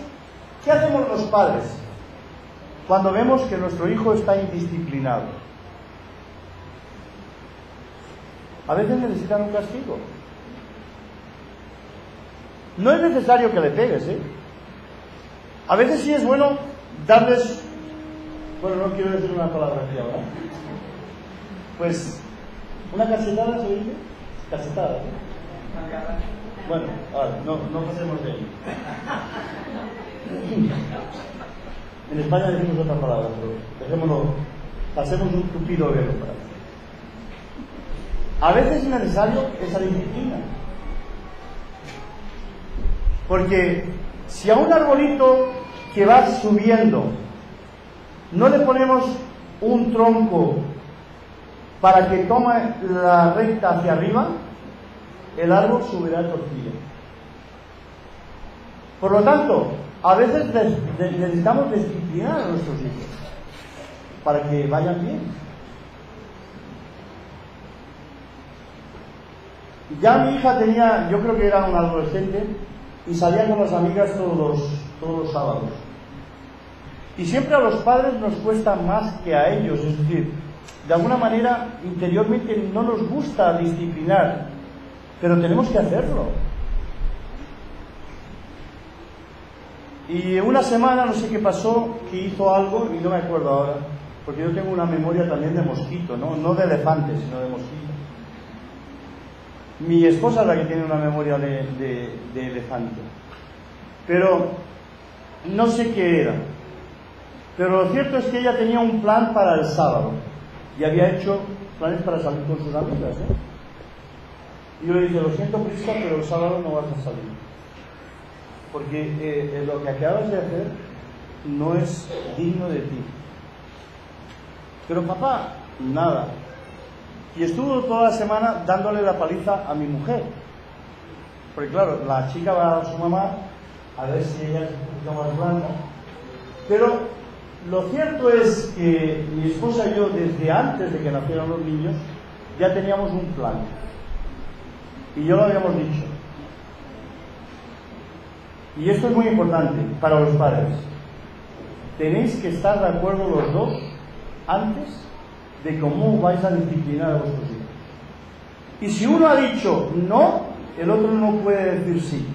¿qué hacemos los padres cuando vemos que nuestro hijo está indisciplinado? a veces necesitan un castigo. No es necesario que le pegues, ¿eh? A veces sí es bueno darles, bueno, no quiero decir una palabra aquí ahora, pues una cachetada, ¿se dice? Cachetada, ¿sí? Bueno, ahora, no pasemos de ahí. En España decimos otra palabra, pero dejémoslo, pasemos un tupido verbo para eso. A veces es necesario esa disciplina. Porque si a un arbolito que va subiendo no le ponemos un tronco para que tome la recta hacia arriba, el árbol subirá torcido. Por lo tanto, a veces necesitamos disciplinar a nuestros hijos para que vayan bien. Ya mi hija tenía, yo creo que era una adolescente, y salía con las amigas todos los sábados. Y siempre a los padres nos cuesta más que a ellos, es decir, de alguna manera interiormente no nos gusta disciplinar, pero tenemos que hacerlo. Y una semana, no sé qué pasó, que hizo algo, y no me acuerdo ahora, porque yo tengo una memoria también de mosquito, no de elefante, sino de mosquito. Mi esposa es la que tiene una memoria de elefante. Pero no sé qué era. Pero lo cierto es que ella tenía un plan para el sábado. Y había hecho planes para salir con sus amigas, ¿eh? Y yo le dije, lo siento, Prisca, pero el sábado no vas a salir. Porque lo que acabas de hacer no es digno de ti. Pero papá, nada. Y estuvo toda la semana dándole la paliza a mi mujer. Porque claro, la chica va a su mamá a ver si ella es un poquito más blanda. Pero lo cierto es que mi esposa y yo, desde antes de que nacieran los niños, ya teníamos un plan. Y yo lo habíamos dicho. Y esto es muy importante para los padres. Tenéis que estar de acuerdo los dos antes de cómo vais a disciplinar a vuestros hijos. Y si uno ha dicho no, el otro no puede decir sí.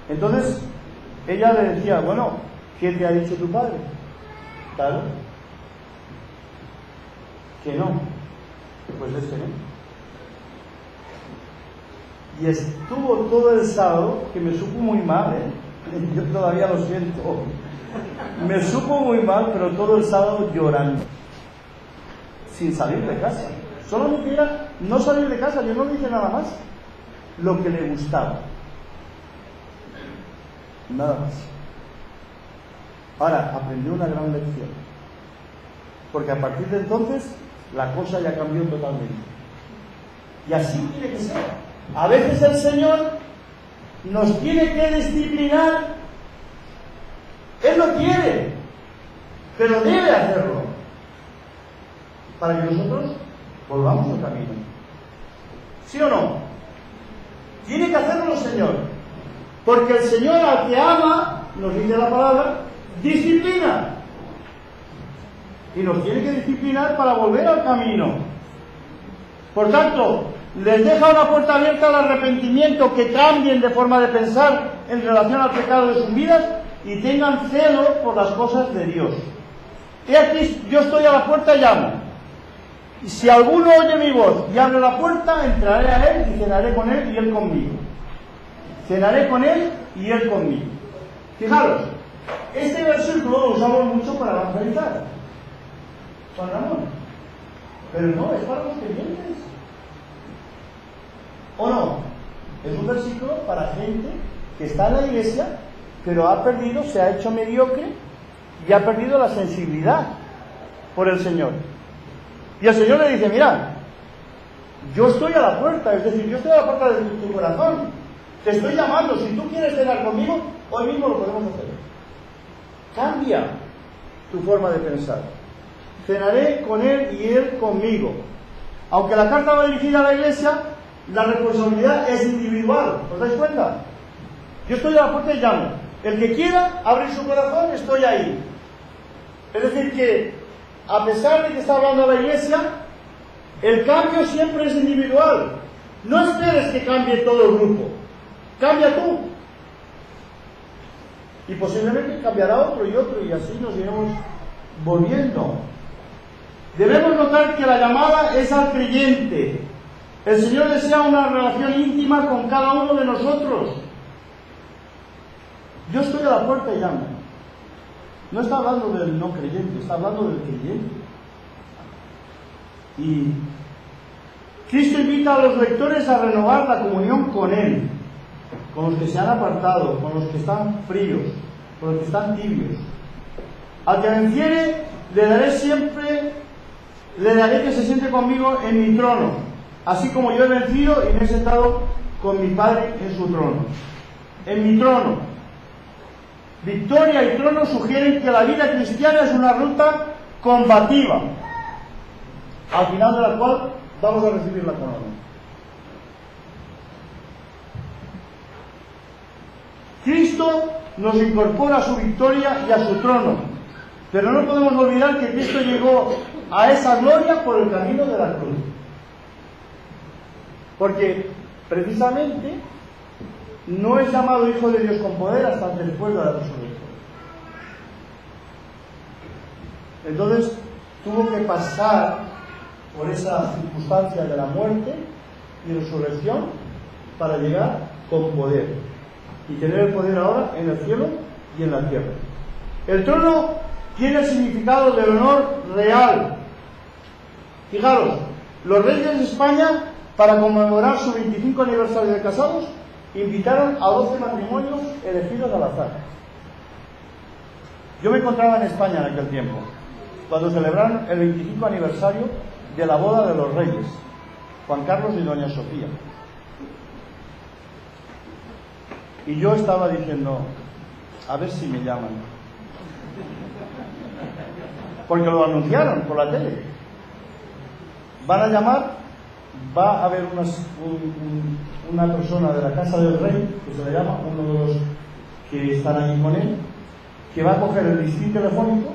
Entonces, ella le decía, bueno, ¿qué te ha dicho tu padre? Claro. Que no. Pues es que no. Y estuvo todo el sábado, que me supo muy mal, ¿eh? Yo todavía lo siento. Me supo muy mal, pero todo el sábado llorando, sin salir de casa. Solamente era no salir de casa, yo no le dije nada más. Lo que le gustaba. Nada más. Ahora, aprendió una gran lección. Porque a partir de entonces, la cosa ya cambió totalmente. Y así tiene que ser. A veces el Señor nos tiene que disciplinar. Él lo quiere, pero debe hacerlo para que nosotros volvamos al camino. ¿Sí o no? Tiene que hacerlo el Señor, porque el Señor al que ama, nos dice la palabra, disciplina, y nos tiene que disciplinar para volver al camino. Por tanto, les deja una puerta abierta al arrepentimiento, que cambien de forma de pensar en relación al pecado de sus vidas y tengan celo por las cosas de Dios. He aquí, yo estoy a la puerta y llamo. Y si alguno oye mi voz y abre la puerta, entraré a él y cenaré con él y él conmigo. Cenaré con él y él conmigo. Fijaros, este versículo lo usamos mucho para evangelizar, Juan Ramón. Pero no, es para los creyentes. ¿O no? Es un versículo para gente que está en la iglesia, pero ha perdido, se ha hecho mediocre y ha perdido la sensibilidad por el Señor. Y el Señor le dice, mira, yo estoy a la puerta, es decir, yo estoy a la puerta de tu corazón, te estoy llamando, si tú quieres cenar conmigo, hoy mismo lo podemos hacer. Cambia tu forma de pensar. Cenaré con él y él conmigo. Aunque la carta va dirigida a la iglesia, la responsabilidad es individual. ¿Os dais cuenta? Yo estoy a la puerta y llamo. El que quiera abrir su corazón, estoy ahí. Es decir, que a pesar de que está hablando a la iglesia, el cambio siempre es individual. No esperes que cambie todo el grupo. Cambia tú. Y posiblemente cambiará otro y otro, y así nos iremos volviendo. Debemos notar que la llamada es al creyente. El Señor desea una relación íntima con cada uno de nosotros. Yo estoy a la puerta y llamo. No está hablando del no creyente, está hablando del creyente. Y Cristo invita a los lectores a renovar la comunión con Él, con los que se han apartado, con los que están fríos, con los que están tibios. Al que venciere, le daré que se siente conmigo en mi trono, así como yo he vencido y me he sentado con mi Padre en su trono. En mi trono. Victoria y trono sugieren que la vida cristiana es una ruta combativa, al final de la cual vamos a recibir la corona. Cristo nos incorpora a su victoria y a su trono, pero no podemos olvidar que Cristo llegó a esa gloria por el camino de la cruz, porque precisamente no es llamado Hijo de Dios con poder hasta después de la resurrección. Entonces tuvo que pasar por esa circunstancia de la muerte y resurrección para llegar con poder y tener el poder ahora en el cielo y en la tierra. El trono tiene el significado del honor real. Fijaros, los reyes de España, para conmemorar su 25 aniversario de casados, invitaron a 12 matrimonios elegidos al azar. Yo me encontraba en España en aquel tiempo, cuando celebraron el 25 aniversario de la boda de los reyes, Juan Carlos y doña Sofía. Y yo estaba diciendo, a ver si me llaman. Porque lo anunciaron por la tele. Van a llamar, va a haber una persona de la casa del rey, que se le llama, uno de los que están allí con él, que va a coger el listín telefónico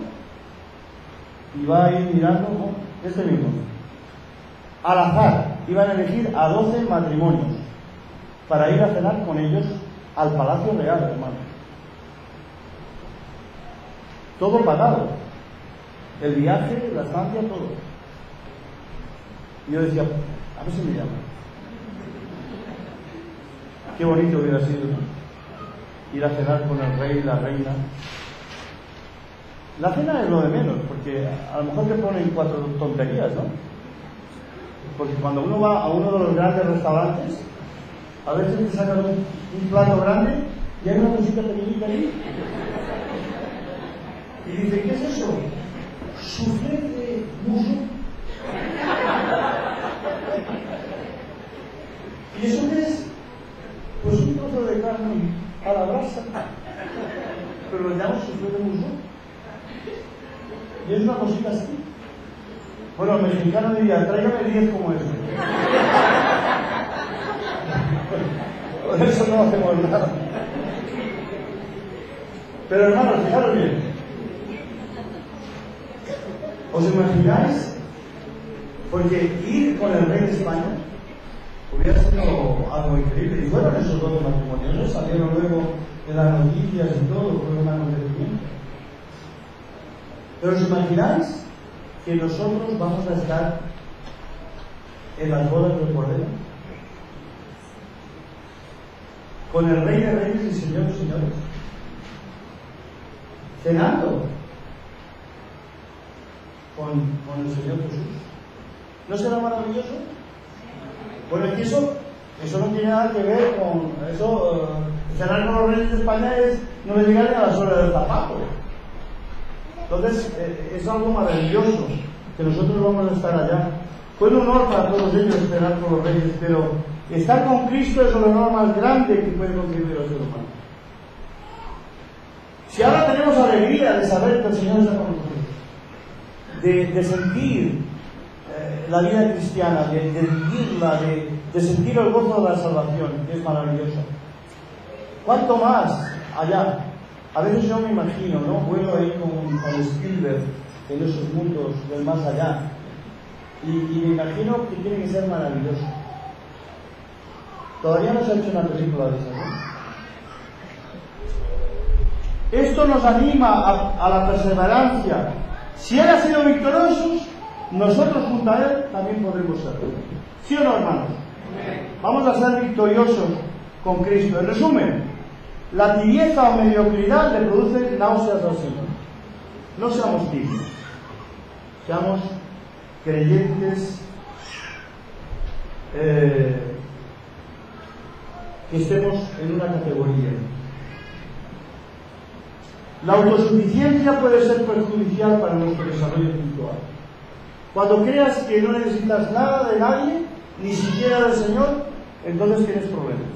y va a ir mirando, ¿no? Este mismo. Al azar, iban a elegir a 12 matrimonios para ir a cenar con ellos al Palacio Real, hermano. Todo pagado. El viaje, la estancia, todo. Y yo decía, a ver si me llaman. Qué bonito hubiera sido, ¿no? Ir a cenar con el rey y la reina. La cena es lo de menos, porque a lo mejor te ponen 4 tonterías, ¿no? Porque cuando uno va a uno de los grandes restaurantes, a veces te sacan un plato grande y hay una cosita pequeñita ahí. Y dice, ¿qué es eso? Soufflé de muslo. ¿Y eso qué es? Pues un trozo de carne a la brasa. Pero lo llamamos soufflé de muslo. Y es una cosita así. Bueno, el mexicano diría, tráigame 10 como eso. Por eso no hacemos nada. Pero hermanos, fijaros bien. ¿Os imagináis? Porque ir con el rey de España hubiera sido algo increíble. Y fueron esos 2 matrimonios, salieron luego en las noticias y todo, fue un acontecimiento. Pero ¿os imagináis que nosotros vamos a estar en las bodas del Cordero? Con el Rey de Reyes y Señor de Señores. Cenando con el Señor Jesús. ¿No será maravilloso? Bueno, es que eso no tiene nada que ver con eso. Cenar con los Reyes de España es no le llegar a la suela del zapato. Entonces, es algo maravilloso que nosotros vamos a estar allá. Fue un honor para todos ellos cenar con los Reyes, pero estar con Cristo es el honor más grande que puede concebir el ser humano. Si ahora tenemos alegría de saber que el Señor está con nosotros, de sentir la vida cristiana, de vivirla, de sentir el gozo de la salvación, que es maravilloso, ¿cuánto más allá? A veces yo me imagino, ¿no? Vuelo ahí con Spielberg en esos mundos del más allá. Y me imagino que tiene que ser maravilloso. Todavía no se ha hecho una película de esas, ¿no? Esto nos anima a la perseverancia. Si Él ha sido victorioso, nosotros junto a Él también podremos serlo. ¿Sí o no, hermanos? Vamos a ser victoriosos con Cristo. En resumen, la tibieza o mediocridad le produce náuseas al Señor. No seamos tibios, seamos creyentes que estemos en una categoría. La autosuficiencia puede ser perjudicial para nuestro desarrollo espiritual. Cuando creas que no necesitas nada de nadie, ni siquiera del Señor, entonces tienes problemas.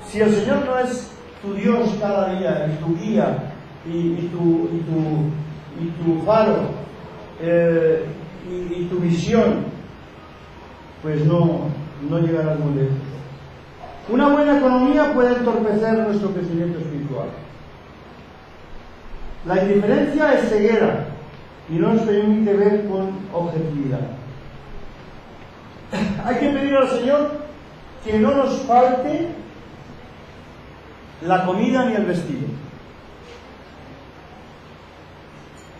Si el Señor no es tu Dios cada día, y tu guía, y tu faro, y tu visión, pues no llegarás muy lejos. Una buena economía puede entorpecer nuestro crecimiento espiritual. La indiferencia es ceguera y no nos permite ver con objetividad. Hay que pedir al Señor que no nos falte la comida ni el vestido,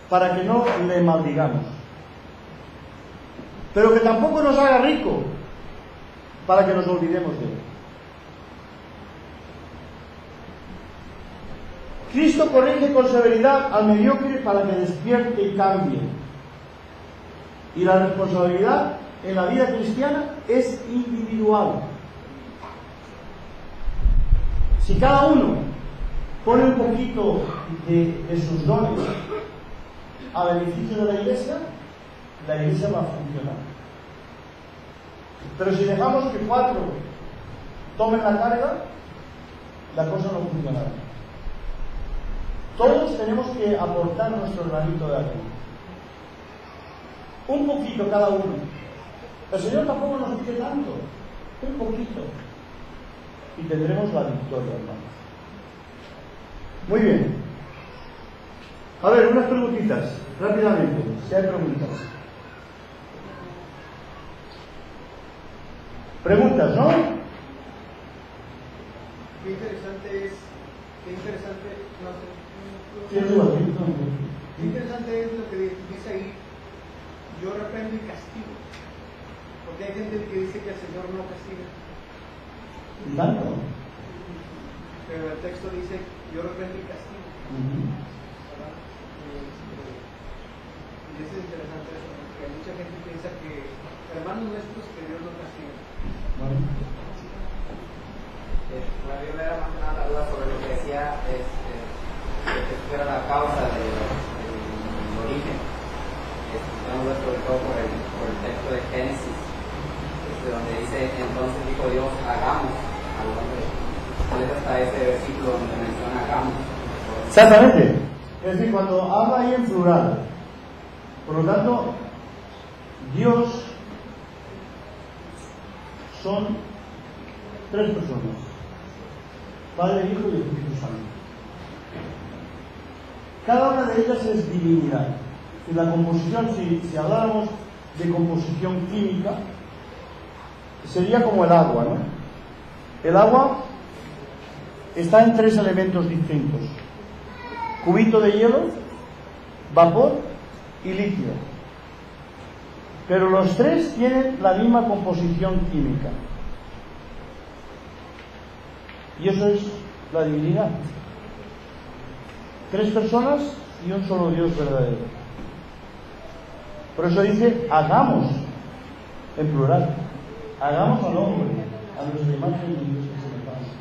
para que no le maldigamos, pero que tampoco nos haga rico, para que nos olvidemos de Él. Cristo corrige con severidad al mediocre para que despierte y cambie. Y la responsabilidad en la vida cristiana es individual. Si cada uno pone un poquito de sus dones a beneficio de la iglesia va a funcionar. Pero si dejamos que 4 tomen la carga, la cosa no funcionará. Todos tenemos que aportar nuestro granito de arena. Un poquito cada uno. El Señor tampoco nos dice tanto. Un poquito. Y tendremos la victoria, hermanos. Muy bien. A ver, unas preguntitas. Rápidamente, si hay preguntas. Preguntas, ¿no? Qué interesante es Qué interesante es lo que dice ahí, yo reprendo y castigo, porque hay gente que dice que el Señor no castiga. ¿Tanto? Pero el texto dice, yo reprendo y castigo. Y eso es interesante, porque hay mucha gente que piensa que hermanos nuestros que Dios no castiga. La Biblia era más que nada la duda sobre lo que decía que fuera la causa del origen. Tengo sobre todo por el texto de Génesis, donde dice, entonces dijo Dios, hagamos al hombre. ¿Cuál es hasta ese versículo donde menciona hagamos? Exactamente. Es decir, cuando habla ahí en plural. Por lo tanto, Dios son 3 personas: Padre, Hijo y Espíritu Santo. Cada una de ellas es divinidad. Y la composición, si habláramos de composición química, sería como el agua, ¿no? El agua está en 3 elementos distintos: cubito de hielo, vapor y líquido. Pero los 3 tienen la misma composición química. Y eso es la divinidad. 3 personas y un solo Dios verdadero. Por eso dice, hagamos, en plural. Hagamos al hombre, a nuestra imagen y nuestra semejanza.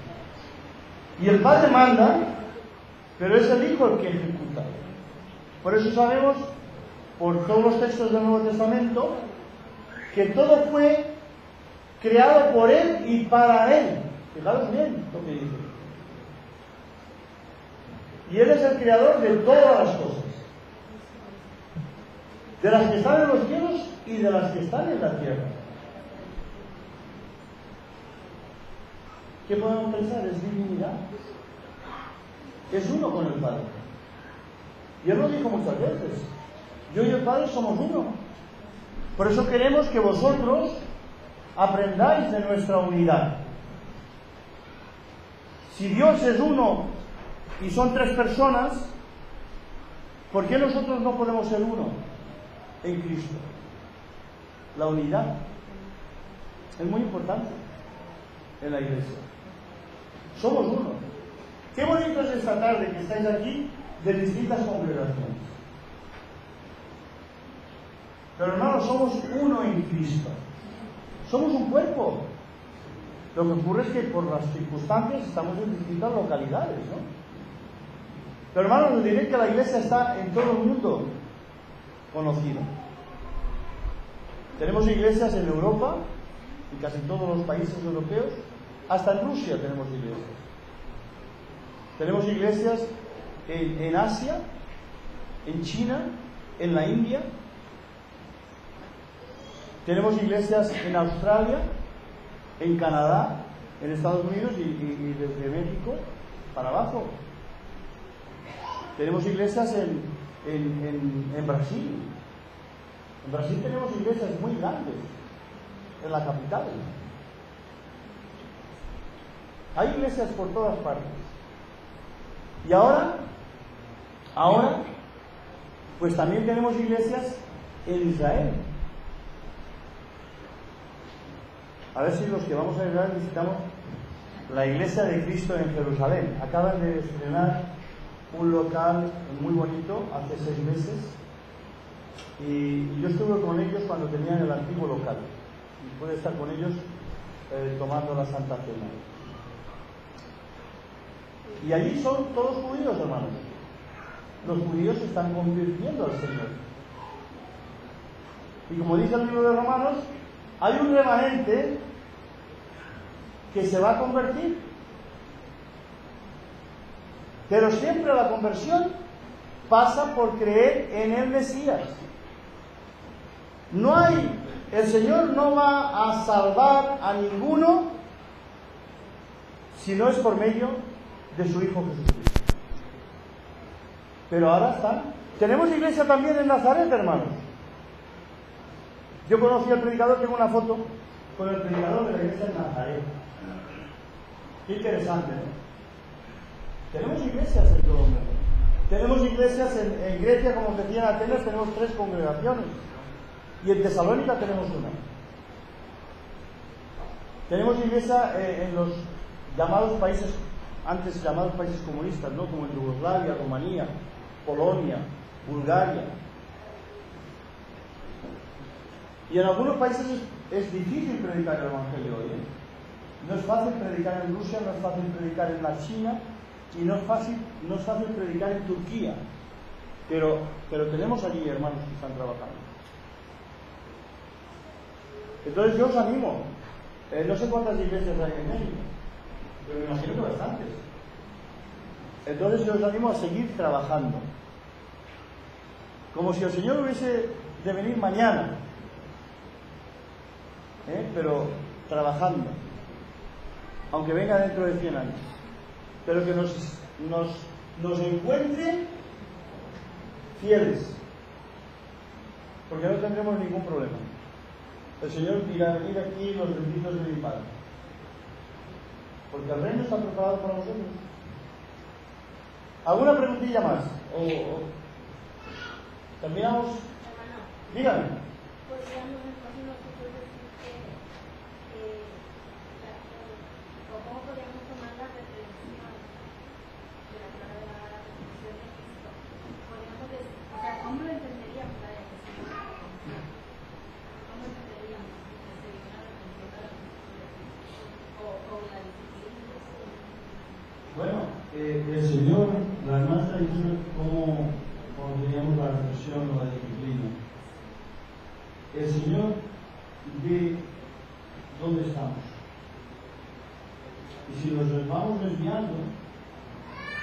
Y el Padre manda, pero es el Hijo el que ejecuta. Por eso sabemos, por todos los textos del Nuevo Testamento, que todo fue creado por Él y para Él. Fijaros bien lo que dice. Y Él es el creador de todas las cosas. De las que están en los cielos y de las que están en la tierra. ¿Qué podemos pensar? Es divinidad. Es uno con el Padre. Y Él lo dijo muchas veces. Yo y el Padre somos uno. Por eso queremos que vosotros aprendáis de nuestra unidad. Si Dios es uno y son tres personas, ¿por qué nosotros no podemos ser uno en Cristo? La unidad es muy importante en la iglesia. Somos uno. Qué bonito es esta tarde que estáis aquí de distintas congregaciones. Pero hermanos, somos uno en Cristo. Somos un cuerpo. Lo que ocurre es que por las circunstancias estamos en distintas localidades, ¿no? Pero hermanos, les diré que la iglesia está en todo el mundo conocida. Tenemos iglesias en Europa, y casi todos los países europeos, hasta en Rusia tenemos iglesias. Tenemos iglesias en Asia, en China, en la India. Tenemos iglesias en Australia, en Canadá, en Estados Unidos y desde México para abajo. Tenemos iglesias en Brasil. En Brasil tenemos iglesias muy grandes, en la capital. Hay iglesias por todas partes. Y ahora, pues también tenemos iglesias en Israel. A ver si los que vamos a Israel visitamos la Iglesia de Cristo en Jerusalén. Acaban de estrenar un local muy bonito hace 6 meses y yo estuve con ellos cuando tenían el antiguo local y pude estar con ellos tomando la Santa Cena. Y allí son todos judíos, hermanos. Los judíos se están convirtiendo al Señor. Y como dice el libro de Romanos, hay un remanente que se va a convertir. Pero siempre la conversión pasa por creer en el Mesías. El Señor no va a salvar a ninguno si no es por medio de su Hijo Jesucristo. Pero ahora están. Tenemos iglesia también en Nazaret, hermanos. Yo conocí al predicador, tengo una foto con el predicador de la iglesia en Nazaret. Qué interesante, ¿no? Tenemos iglesias en todo el mundo. Tenemos iglesias en Grecia, como os decía, en Atenas tenemos 3 congregaciones. Y en Tesalónica tenemos una. Tenemos iglesia en los llamados países, antes llamados países comunistas, ¿no? Como en Yugoslavia, Rumanía, Polonia, Bulgaria. Y en algunos países es difícil predicar el Evangelio hoy, ¿eh? No es fácil predicar en Rusia, no es fácil predicar en la China y no es fácil predicar en Turquía. Pero tenemos allí hermanos que están trabajando. Entonces yo os animo. No sé cuántas iglesias hay en México, pero me imagino que bastantes. Entonces yo os animo a seguir trabajando. Como si el Señor hubiese de venir mañana. Pero trabajando. Aunque venga dentro de 100 años. Pero que nos encuentre fieles. Porque no tendremos ningún problema. El Señor dirá: venid aquí los benditos de mi Padre. Porque el reino está preparado para vosotros. ¿Alguna preguntilla más? ¿Terminamos? Dígame. ¿Cómo podríamos tomar la reflexión de la palabra de la reflexión de Cristo? Podríamos decir, o sea, ¿cómo lo entenderíamos la reflexión? ¿Cómo entenderíamos que sería una reflexión de la reflexión o la disciplina? Bueno, el Señor, la hermana está diciendo cómo teníamos la reflexión o la disciplina. El Señor ve dónde estamos. Y si nos vamos desviando,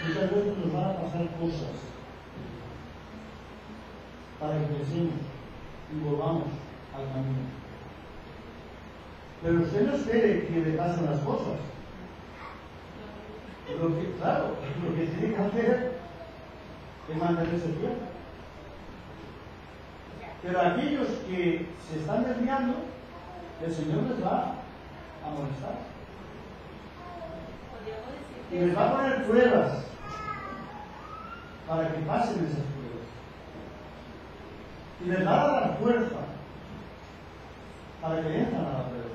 muchas veces nos van a pasar cosas para que pensemos y volvamos al camino. Pero usted no espere que le pasen las cosas. Lo que tiene que hacer es mantenerse fiel. Pero aquellos que se están desviando, el Señor les va a molestar. Y les va a poner pruebas para que pasen esas pruebas. Y les va a dar fuerza para que entren a la prueba.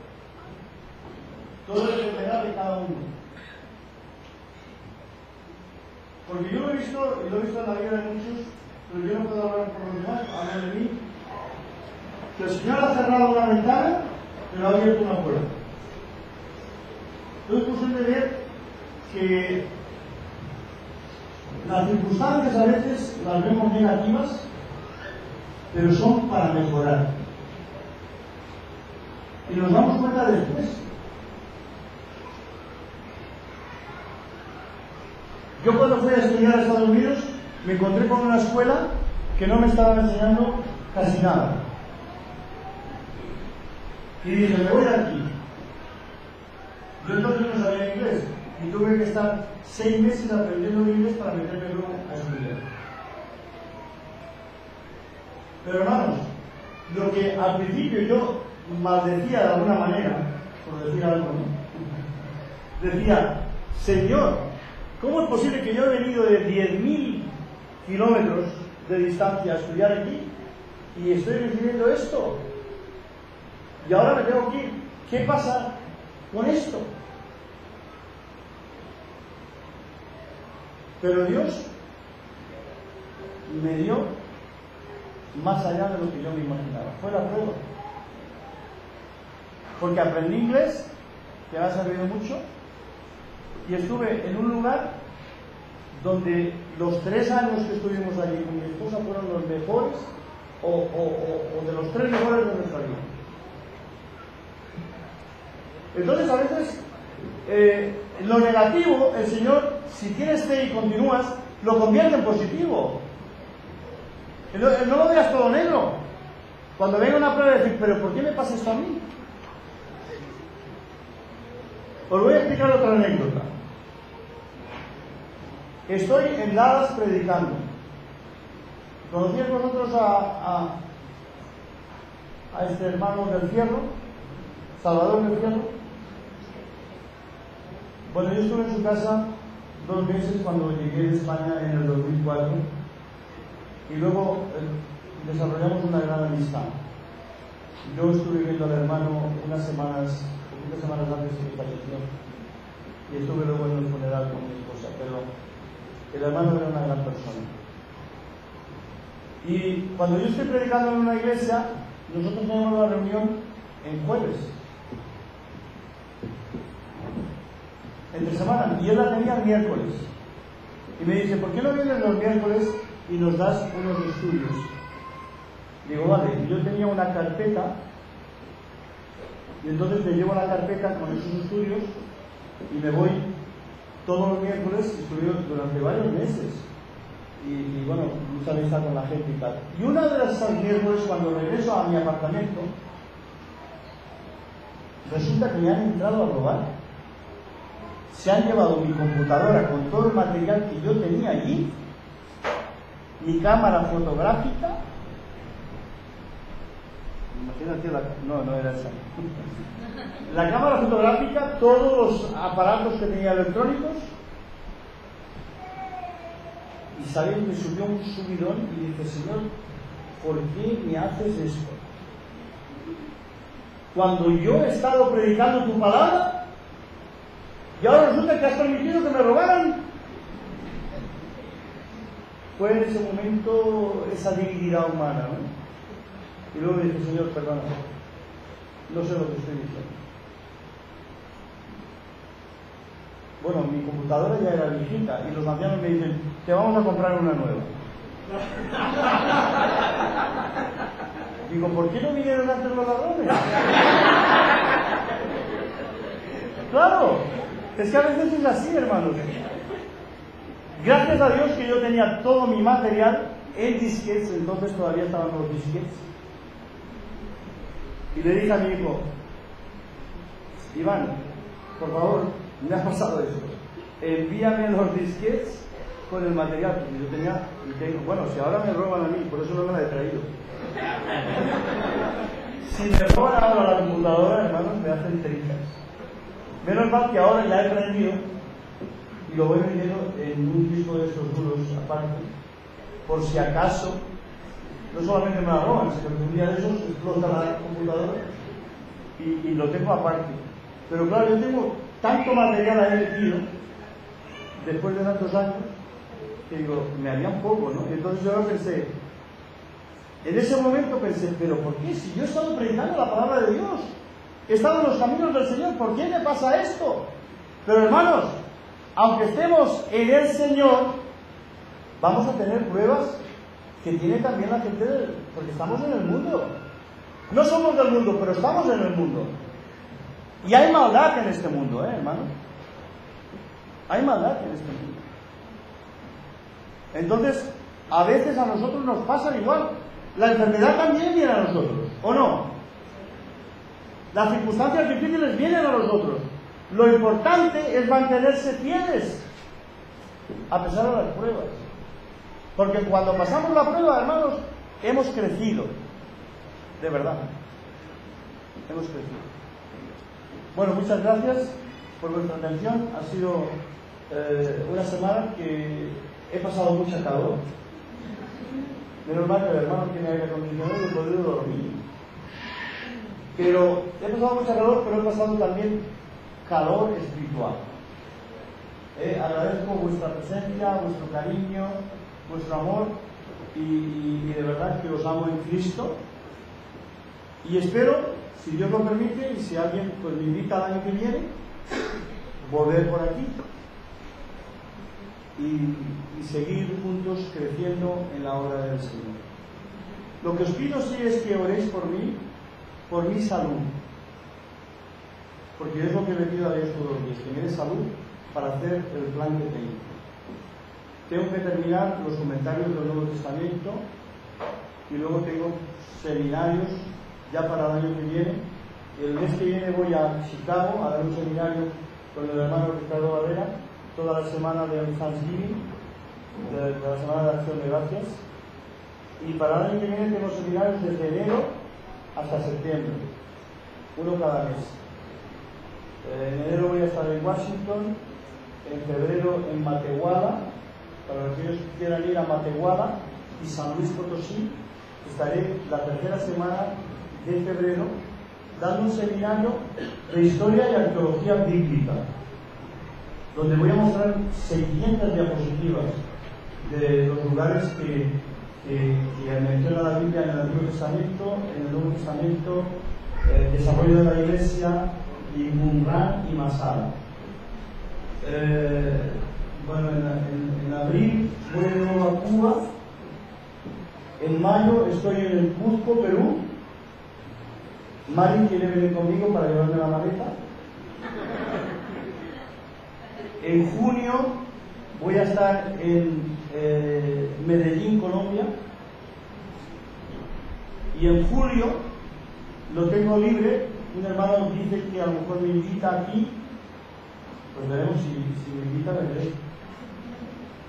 Todo dependerá de cada uno. Porque yo lo he visto, y lo he visto en la vida de muchos, pero yo no puedo hablar por los demás, hablo de mí, que el Señor ha cerrado una ventana, pero ha abierto una puerta. Entonces es posible ver que las circunstancias a veces las vemos negativas, pero son para mejorar. Y nos damos cuenta después. Yo cuando fui a estudiar a Estados Unidos me encontré con una escuela que no me estaba enseñando casi nada. Y dije, me voy de aquí. Yo entonces no sabía inglés y tuve que estar 6 meses aprendiendo inglés para meterme luego a estudiar. Pero hermanos, lo que al principio yo maldecía de alguna manera, por decir algo, ¿no? Decía, Señor, ¿cómo es posible que yo he venido de 10.000 kilómetros de distancia a estudiar aquí y estoy recibiendo esto? Y ahora me tengo que ir. ¿Qué pasa con esto? Pero Dios me dio más allá de lo que yo me imaginaba. Fue la prueba. Porque aprendí inglés, que me ha servido mucho, y estuve en un lugar donde los 3 años que estuvimos allí con mi esposa fueron los mejores, o de los 3 mejores de nuestra vida. Entonces a veces lo negativo, el Señor, si tienes fe y continúas, lo convierte en positivo. No lo veas todo negro. Cuando venga una prueba, decir, pero ¿por qué me pasa esto a mí? Os voy a explicar otra anécdota. Estoy en Dallas predicando. ¿Conocíais vosotros a este hermano del Fierro? Salvador del Fierro. Bueno, yo estuve en su casa 2 meses cuando llegué de España en el 2004 y luego desarrollamos una gran amistad. Yo estuve viendo al hermano unas semanas antes de que falleció y estuve luego en el funeral con mi esposa, pero el hermano era una gran persona. Y cuando yo estoy predicando en una iglesia, nosotros tenemos una reunión en jueves, entre semana, y él la tenía el miércoles. Y me dice, ¿por qué no vienes los miércoles y nos das unos estudios? Digo, vale. Y yo tenía una carpeta, y entonces me llevo la carpeta con esos estudios y me voy todos los miércoles, estudio durante varios meses. Y bueno, mucha amistad con la gente y tal. Y una de las miércoles, cuando regreso a mi apartamento, resulta que me han entrado a robar. Se han llevado mi computadora con todo el material que yo tenía allí, mi cámara fotográfica. Imagínate no era esa. La cámara fotográfica, todos los aparatos que tenía electrónicos. Y sabéis, me subió un subidón y dije, Señor, ¿por qué me haces esto? Cuando yo he estado predicando tu palabra, y ahora resulta que has permitido que me robaran. Fue en ese momento esa dignidad humana, ¿no? Y luego dije, Señor, perdona, no sé lo que estoy diciendo. Bueno, mi computadora ya era viejita y los ancianos me dicen, te vamos a comprar una nueva. Digo, ¿por qué no vinieron antes los ladrones? Claro, es que a veces es así, hermanos. Gracias a Dios que yo tenía todo mi material en disquetes, entonces todavía estaban los disquetes. Y le dije a mi hijo, Iván, por favor, me ha pasado esto. Envíame los disquetes con el material, porque yo tenía, bueno, si ahora me roban a mí, por eso no me la he traído. Si me roban ahora la computadora, hermanos, me hacen trizas. Menos mal que ahora ya he aprendido y lo voy metiendo en un disco de estos duros aparte, por si acaso, no solamente me la roban, sino que un día de esos explota la computadora y lo tengo aparte. Pero claro, yo tengo tanto material ahí metido, después de tantos años, que digo, me harían poco, ¿no? Y entonces yo pensé, en ese momento pensé, pero ¿por qué? Si yo he estado predicando la palabra de Dios, he estado en los caminos del Señor, ¿por qué me pasa esto? Pero hermanos, aunque estemos en el Señor, vamos a tener pruebas que tiene también la gente, porque estamos en el mundo. No somos del mundo, pero estamos en el mundo. Y hay maldad en este mundo, hermano. Hay maldad en este mundo. Entonces, a veces a nosotros nos pasa igual. La enfermedad también viene a nosotros, ¿o no? Las circunstancias difíciles vienen a nosotros. Lo importante es mantenerse fieles a pesar de las pruebas. Porque cuando pasamos la prueba, hermanos, hemos crecido. De verdad. Hemos crecido. Bueno, muchas gracias por vuestra atención. Ha sido una semana que he pasado mucha calor. Menos mal que el hermano tiene aire acondicionado y he podido dormir. Pero he pasado mucha calor, pero he pasado también calor espiritual. Agradezco vuestra presencia, vuestro cariño, vuestro amor y de verdad que os amo en Cristo. Y espero, si Dios lo permite y si alguien pues me invita al año que viene, volver por aquí y seguir juntos creciendo en la obra del Señor. Lo que os pido sí es que oréis por mi salud, porque es lo que le pido a Dios todos los días, que me dé salud para hacer el plan que tengo. Tengo que terminar los comentarios del Nuevo Testamento y luego tengo seminarios ya para el año que viene. El mes que viene voy a Chicago a dar un seminario con el hermano Ricardo Valera, toda la semana de Thanksgiving, de la semana de Acción de Gracias. Y para el año que viene tengo seminarios desde enero hasta septiembre, uno cada mes. En enero voy a estar en Washington, en febrero en Matehuala, para aquellos que quieran ir a Matehuala y San Luis Potosí. Estaré la tercera semana de febrero dando un seminario de historia y arqueología bíblica, donde voy a mostrar 600 diapositivas de los lugares que menciona la Biblia en el Antiguo Testamento, en el Nuevo Testamento, el desarrollo de la Iglesia, y Qumran y Masada. Bueno, en abril voy de nuevo a Cuba. En mayo estoy en el Cusco, Perú. Mari quiere venir conmigo para llevarme la maleta. En junio voy a estar en Medellín, Colombia. Y en julio lo tengo libre. Un hermano dice que a lo mejor me invita aquí. Pues veremos si me invita, vendré.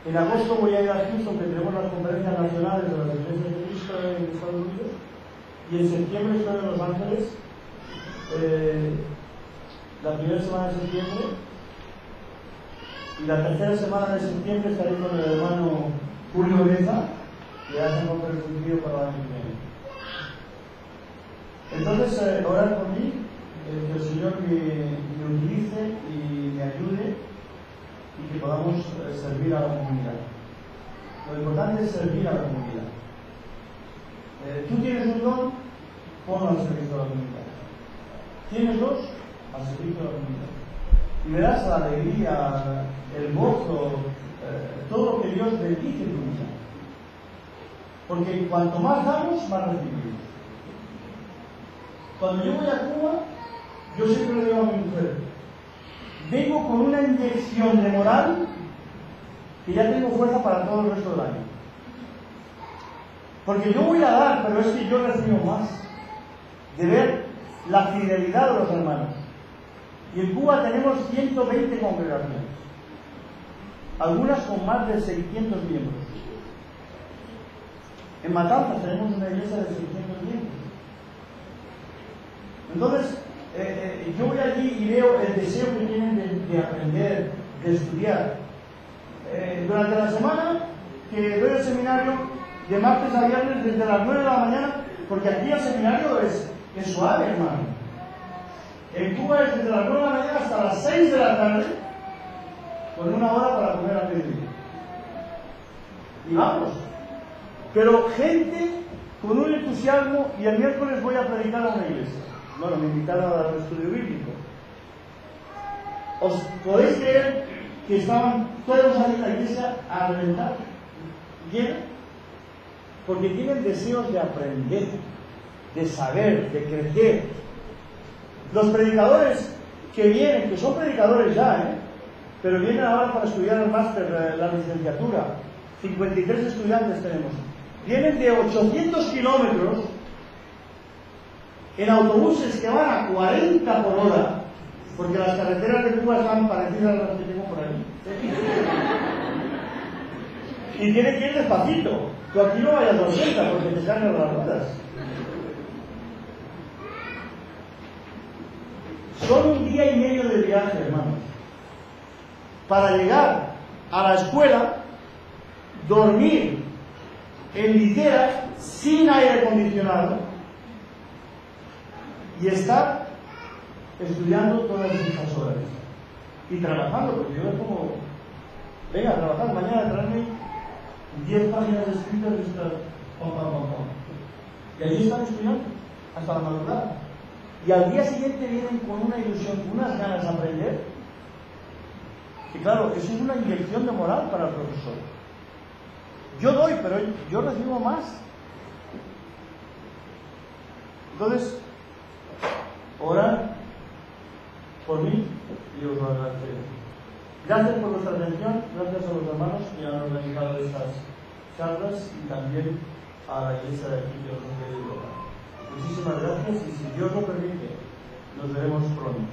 En agosto voy a ir a Houston, que tenemos las conferencias nacionales de las iglesias de Cristo en Estados Unidos. Y en septiembre estoy en Los Ángeles, la primera semana de septiembre. Y la tercera semana de septiembre estaré con el hermano Julio Beza, que hace un conferencia para el año que viene. Entonces, orar por mí, que el Señor me utilice y me ayude y que podamos servir a la comunidad. Lo importante es servir a la comunidad. Tú tienes un don, ponlo al servicio de la comunidad. Tienes dos, al servicio de la comunidad. Y verás la alegría, el gozo, todo lo que Dios bendice tu vida. Porque cuanto más damos, más recibimos. Cuando yo voy a Cuba, yo siempre le digo a mi mujer, vengo con una inyección de moral que ya tengo fuerza para todo el resto del año. Porque yo voy a dar, pero es que yo recibo más. De ver la fidelidad de los hermanos. Y en Cuba tenemos 120 congregaciones. algunas con más de 600 miembros. En Matanzas tenemos una iglesia de 600 miembros. Entonces, yo voy allí y veo el deseo que tienen de aprender, de estudiar. Durante la semana que doy el seminario, de martes a viernes desde las 9 de la mañana, porque aquí el seminario es suave, hermano. En Cuba es desde las 9 de la mañana hasta las 6 de la tarde, con 1 hora para comer a mediodía. Y vamos. Pero gente con un entusiasmo, y el miércoles voy a predicar a una iglesia. Bueno, me invitaron a dar un estudio bíblico. ¿Os podéis creer que estaban todos ahí en la iglesia a reventar? ¿Llena? Porque tienen deseos de aprender, de saber, de crecer. Los predicadores que vienen, que son predicadores ya, pero vienen ahora para estudiar el máster, la licenciatura. 53 estudiantes tenemos. Vienen de 800 kilómetros en autobuses que van a 40 por hora, porque las carreteras de Cuba están parecidas a las que tengo por aquí. Y tienen que ir despacito. Tú aquí no vayas a 80 porque te salen las ruedas. Son un día y medio de viaje, hermanos, para llegar a la escuela, dormir en literas sin aire acondicionado y estar estudiando todas esas horas y trabajando, porque yo es como, venga a trabajar, mañana traerme 10 páginas escritas de estas, y allí están estudiando hasta la madrugada, y al día siguiente vienen con una ilusión, unas ganas de aprender, que claro, eso es una inyección de moral para el profesor. Yo doy, pero yo recibo más. Entonces, orad por mí y os lo agradeceré. Gracias por vuestra atención, gracias a los hermanos que han organizado estas charlas y también a la iglesia de aquí de los de Europa. Muchísimas gracias y si Dios lo permite, nos veremos pronto.